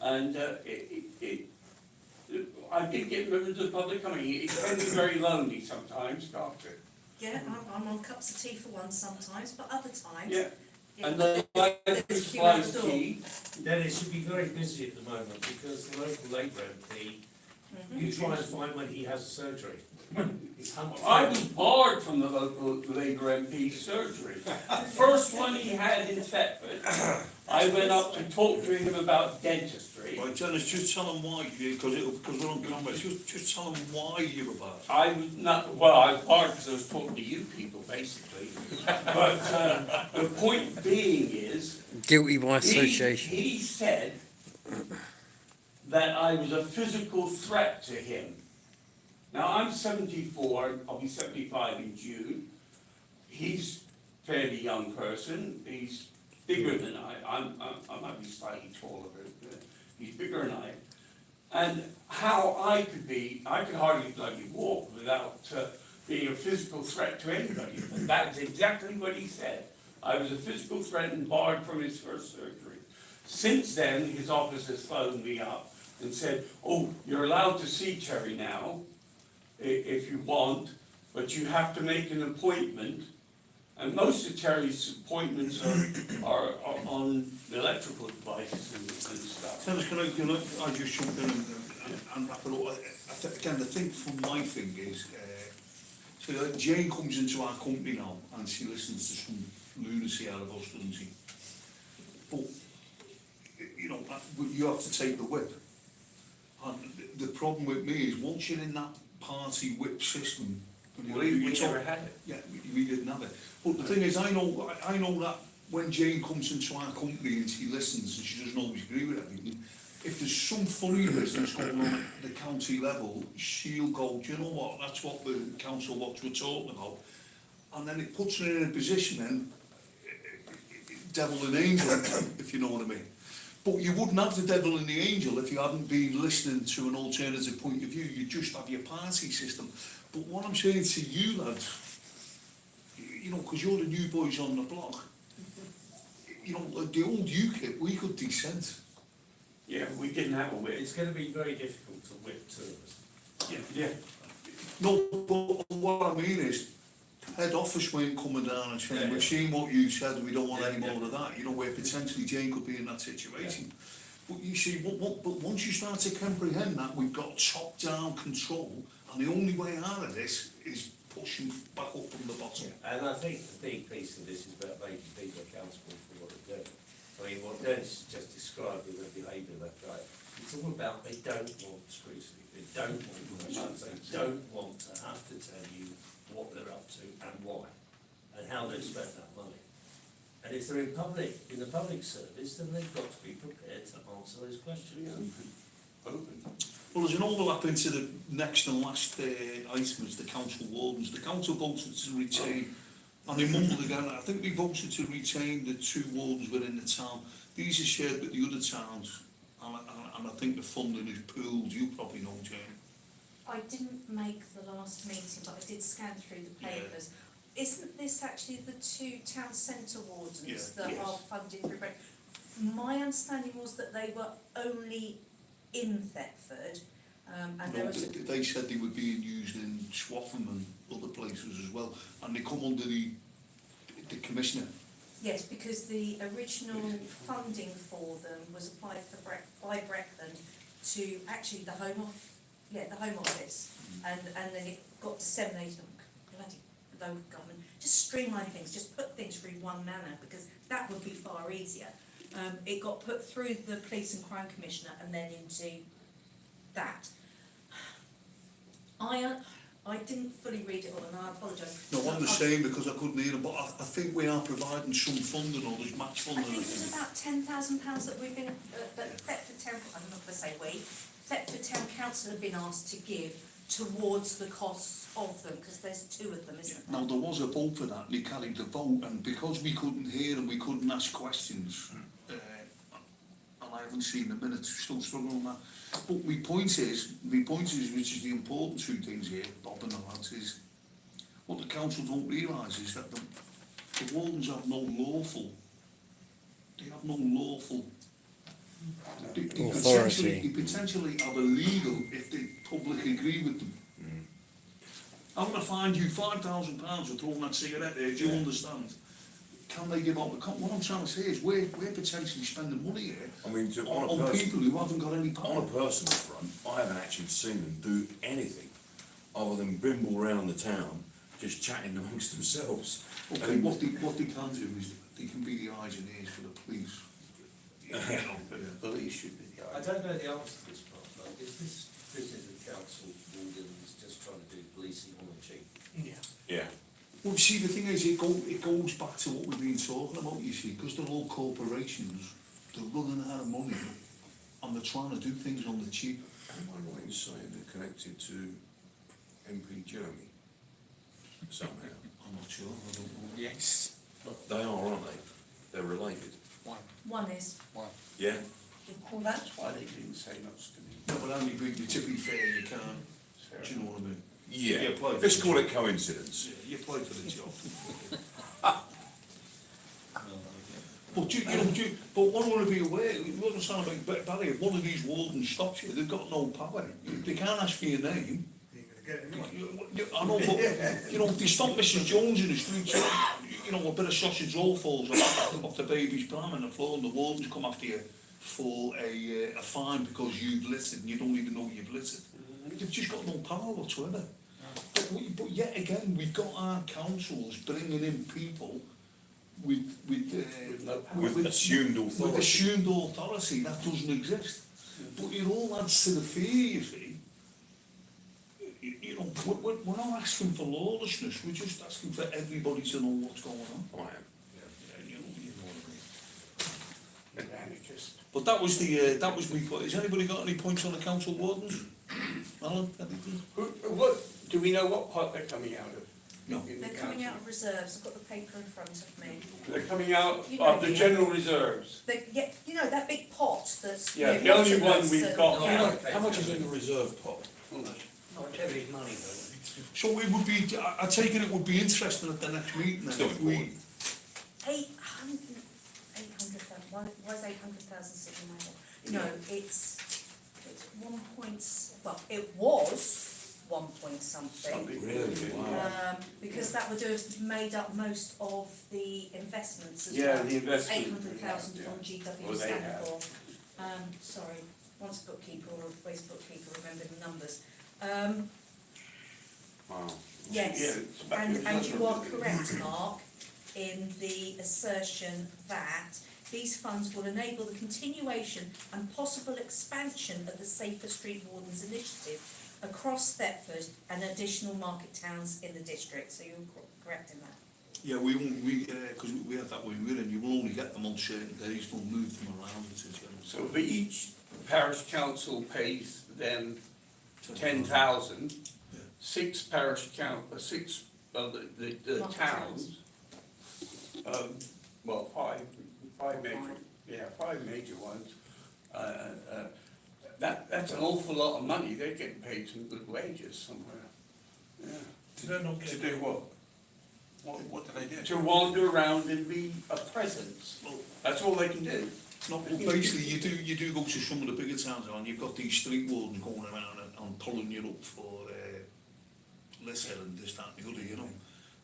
and I did get members of the public coming. It can be very lonely sometimes, can't it? Yeah, I'm on cups of tea for one sometimes, but other times. Yeah. Yeah, And the library there's a queue out supplies the door. key. Then it should be very busy at the moment because the local Labour MP, you try and find when he has a surgery. He's hunting. I was barred from the local Labour MP's surgery. First one he had in Thetford, I went up to talk to him about dentistry. Right, Dennis, just tell them why, because we're on camera, just tell them why you were bad. I was not, well, I was barred because I was talking to you people, basically. But the point being is, Guilty by association. he said that I was a physical threat to him. Now, I'm 74, I'll be 75 in June. He's a fairly young person, he's bigger than I might be slightly taller, but he's bigger than I. And how I could hardly bloody walk without being a physical threat to anybody. And that's exactly what he said. I was a physical threat and barred from his first surgery. Since then, his office has phoned me up and said, oh, you're allowed to see Terry now, if you want, but you have to make an appointment. And most of Terry's appointments are on electrical devices and stuff. Dennis, can I just jump in and wrap it up? Again, the thing from my thing is, so Jane comes into our company now and she listens to some lunacy out of us, doesn't she? But, you know, you have to take the whip. And the problem with me is once you're in that party whip system, We never had it. yeah, we didn't have it. But the thing is, I know that when Jane comes into our company and she listens and she doesn't always agree with everything, if there's some funny business going on at the county level, she'll go, do you know what, that's what the council what we're talking about. And then it puts her in a position then, devil and angel, if you know what I mean. But you wouldn't have the devil and the angel if you hadn't been listening to an alternative point of view. You just have your party system. But what I'm saying to you lads, you know, because you're the new boys on the block, you know, like the old UKIP, we could dissent. Yeah, we didn't have a whip. It's going to be very difficult to whip two of us. Yeah. No, but what I mean is, head office weren't coming down and saying, we've seen what you said, we don't want any more of that, you know, where potentially Jane could be in that situation. But you see, but once you start to comprehend that we've got top-down control, and the only way out of this is pushing back up from the bottom. And I think the big piece of this is about making people accountable for what they're doing. I mean, what Dennis just described with the behaviour of that guy, it's all about they don't want scrutiny, they don't want questions, they don't want to have to tell you what they're up to and why, and how they've spent that money. And if they're in the public service, then they've got to be prepared to answer those questions. Open. Well, there's an overlap into the next and last item is the council wardens. The council voted to retain, and they mumbled again, I think they voted to retain the 2 wardens within the town. These are shared with the other towns, and I think the funding is pooled. You probably know, Jane. I didn't make the last meeting, but I did scan through the papers. Isn't this actually the 2 town centre wardens that are funded through Brent? My understanding was that they were only in Thetford, and No, there was they said they were being used in Swaffham and other places as well, and they come under the commissioner. yes, because the original funding for them was applied for by Breckland to actually the Home Office, and then it got disseminated. Bloody local government, just streamline things, just put things through one manner, because that would be far easier. It got put through the Police and Crime Commissioner and then into that. I didn't fully read it all, and I apologise. No, I'm the same because I couldn't hear them, but I think we are providing some funding, or there's match I funding. think it's about £10,000 that we've been, that Thetford Town, I'm not going to say we, Thetford Town Council have been asked to give towards the costs of them, because there's 2 of them, isn't there? Now, there was a vote for that, and they carried the vote, and because we couldn't hear and we couldn't ask questions, and I haven't seen the minutes, still struggling on that. But my point is, which is the important 2 things here, Bob and the lads, is what the council don't realise is that the wardens have no lawful, they potentially have a legal if the public agree with them. I'm going to find you £5,000 for throwing that cigarette there, do you understand? Can they give up the what I'm trying to say is we're potentially spending money here on people who haven't got any power. On a personal front, I haven't actually seen them do anything other than brimble round the town, just chatting amongst themselves. Okay, what they can do is they can be the eyes and ears for the police. You know, The police should be the I don't know the answer to this part, though. Is this business of council wardens just trying to do policing on the cheap? Yeah. Yeah. Well, see, the thing is, it goes back to what we've been talking about, you see, because they're all corporations, they're running out of money, and they're trying to do things on the cheap. Am I right in saying they're connected to MP Jeremy? Somehow. I'm not sure, I don't know. Yes. They are, aren't they? They're related. One is. Yeah? Well, that's why they didn't say much to me. No, but only to be fair, you can't, do you know what I mean? Yeah. You apply for Let's the call job. it coincidence. Yeah, you apply for the job. But but what I want to be aware, we understand about Barry, if one of these wardens stops you, they've got no power. They can't ask for your name. I know, but, you know, they stop Mrs Jones in the street, you know, a bit of sausage roll falls off the baby's pram on the floor, and the wardens come after you for a fine because you've littered and you don't even know you've littered. They've just got no power whatsoever. But yet again, we've got our councils bringing in people with assumed authority. With assumed authority that doesn't exist. But it all adds to the fear, you see. You know, we're not asking for lawlessness, we're just asking for everybody to know what's going on. I am. You know what I mean. But that was me. Has anybody got any points on the council wardens? Alan, anything? What, do we know what pot they're coming out of? No. In the They're coming council? out of reserves, I've got the paper in front of me. They're coming out You know of the the- general reserves. Yeah, you know, that big pot that's. Yeah, you the know, only one watermelons we've and- got. How much is in the reserve pot? Not every money, though. So it would be, I take it would be interesting at the next meeting then, Still if we, important. 800,000, why is 800,000 sitting there? No, it's 1 point, well, it was 1 point something. Really? Wow. Because that would have made up most of the investments as Yeah, well. the investment, 800,000 yeah. from GW Well, they have. Stanford. Sorry, once a bookkeeper or a waste bookkeeper remember the numbers. Wow. Yes, Yeah, it's about and the you are number. correct, Mark, in the assertion that these funds will enable the continuation and possible expansion of the Safer Street Wardens initiative across Thetford and additional market towns in the district, so you're correct in that. yeah, because we had that when we were in, you will only get them on certain days, we'll move them around, it's a general. So for each parish council pays them 10,000, Yeah. six of the Market towns, well, five major ones, that's an awful lot of money, they're getting paid some good wages somewhere. Yeah. Do they not To get? do what? What do they do? To wander around and be a presence, that's all they can do. No, well, basically, you do go to some of the bigger towns, and you've got these street wardens going around and pulling you up for litter and this, that and the other, you know.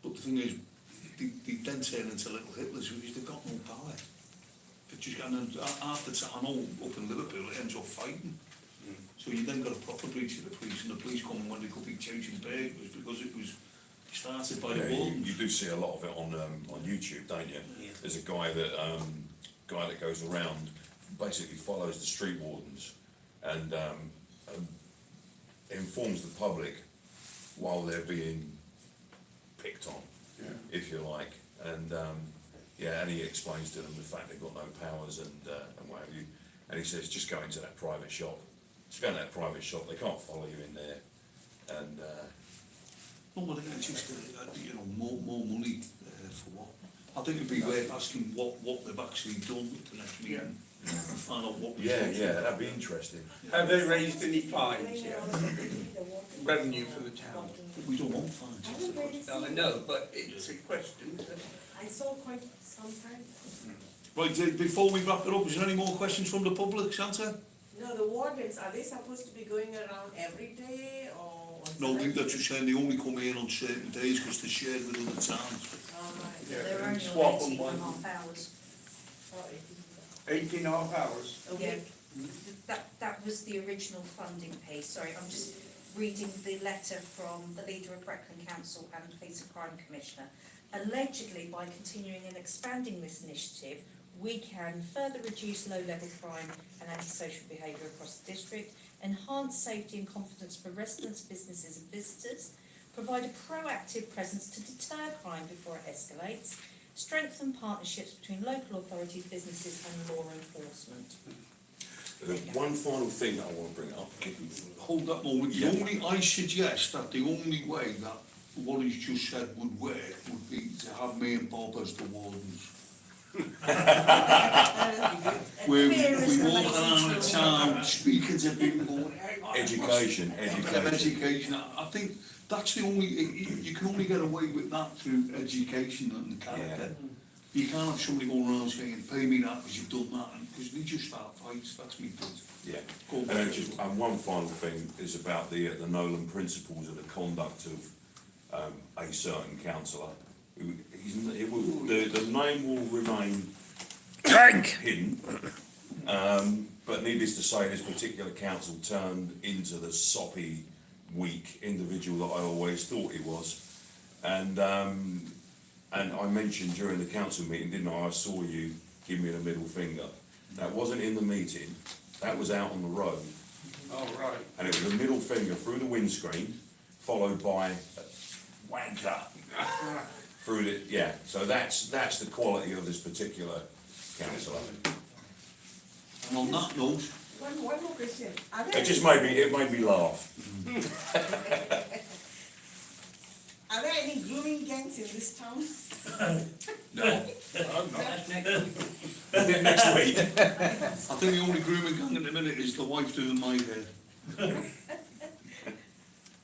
But the thing is, they then turn into little Hitlers because they've got no power. But just, and then after I know up in Liverpool it ends up fighting. So you then got a proper breach of the police, and the police come when they could be chasing burglars because it was started by the Yeah, wardens. you do see a lot of it on YouTube, don't you? Yeah. There's a guy that goes around, basically follows the street wardens and informs the public while they're being picked on, Yeah. if you like, and and he explains to them the fact they've got no powers and what have you, and he says just go into that private shop, just go into that private shop, they can't follow you in there, and No, but it's just, you know, more money for what? I think it'd be worth asking what they've actually done with the next meeting. And find out what. that'd be interesting. Have they raised any fines yet? Revenue for the town? We don't want fines. I know, but it's a question. I saw quite some time. Right, before we wrap it up, is there any more questions from the public, Santa? No, the wardens, are they supposed to be going around every day or? on No, Saturday? that's just saying they only come in on certain days because they're shared with other towns. Alright. Yeah, They're only swap on them 18 and a one. half hours. Oh, 18 and a half hours. Okay. That was the original funding piece, sorry, I'm just, reading the letter from the leader of Brecon Council and the Police and Crime Commissioner. Allegedly, by continuing and expanding this initiative, we can further reduce low-level crime and antisocial behaviour across the district, enhance safety and confidence for residents, businesses and visitors, provide a proactive presence to deter crime before it escalates, strengthen partnerships between local authorities, businesses and law enforcement. One final thing that I want to bring up. Hold that moment. I suggest that the only way that what he's just said would work would be to have me and Bob as the wardens. we walk around the town speaking to people. Education. I think that's the only, you can only get away with that through education and character. Yeah. You can't have somebody going around saying, pay me that because you've done that, because they just start fights. That's me point. Yeah. And one final thing is about the Nolan principles of the conduct of a certain councillor. The name will remain hidden, but needless to say, this particular council turned into the soppy, weak individual that I always thought he was. And I mentioned during the council meeting, didn't I saw you give me the middle finger. That wasn't in the meeting, that was out on the road. Oh, right. And it was a middle finger through the windscreen, followed by wanker. Through the, yeah, so that's the quality of this particular councillor. And on that note, One more question. It made me laugh. Are there any grooming gangs in this town? No. That's Next week. I think the only grooming gang at the minute is the wife doing my hair.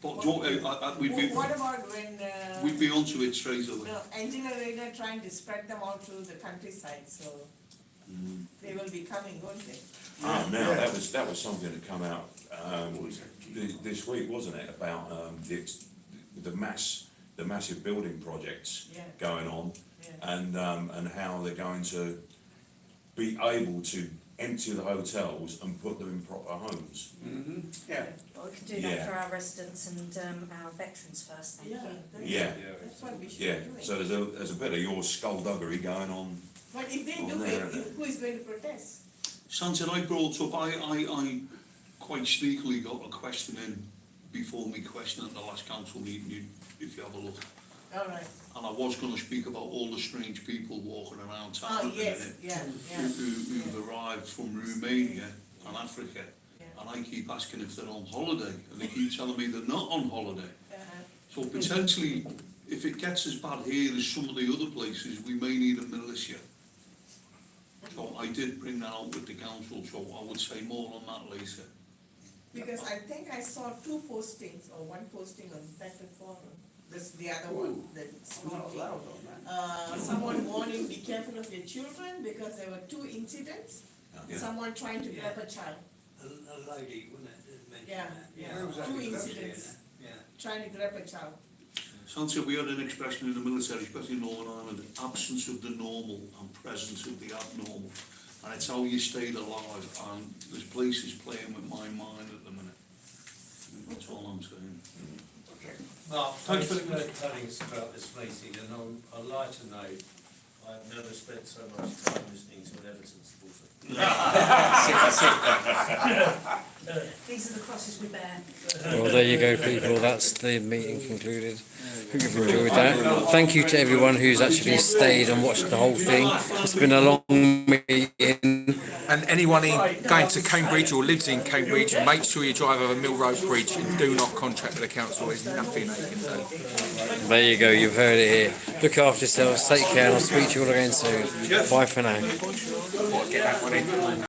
But What about when we'd be onto it straight away. engineer radar trying to spread them all through the countryside, so they will be coming, won't they? Now that was something that come out this week, wasn't it? About the massive building projects going on, and how they're going to be able to empty the hotels and put them in proper homes. Mm-hmm. Yeah. Well, we can do that for our residents and our veterans first, thank you. That's what we should Yeah. be doing. So there's a bit of your skullduggery going on. But if they do it, who is going to protest? Something I brought up, I quite sneakily got a question in before me question at the last council meeting, if you have a look. All right. And I was going to speak about all the strange people walking around town Oh, at the yes, minute who've arrived from Romania and Africa. And I keep asking if they're on holiday, and they keep telling me they're not on holiday. So potentially, if it gets as bad here as some of the other places, we may need a militia. So I did bring that out with the council, so I would say more on that later. Because I think I saw two postings, or one posting on Bedford Forum. This the other one that's someone warning, be careful of your children, because there were two incidents. Someone trying to grab a child. A lady, wasn't it? Yeah. Two incidents. Trying to grab a child. Santia, we had an expression in the military, especially in Northern Ireland, absence of the normal and presence of the abnormal. And it's how you stayed alive, and there's places playing with my mind at the minute. That's all I'm saying. Mark, thanks for telling us about this meeting, and on a lighter note, I've never spent so much time listening to an Everton supporter. These are the crosses we bear. Well, there you go, people. That's the meeting concluded. Hope you've enjoyed that. Thank you to everyone who's actually stayed and watched the whole thing. It's been a long meeting. And anyone going to Cambridge or lives in Cambridge, make sure you drive over Mill Road Bridge and do not contract with the council. There's nothing they can do. There you go, you've heard it here. Look after yourselves, take care, and I'll speak to you all again soon. Bye for now. Get that one in.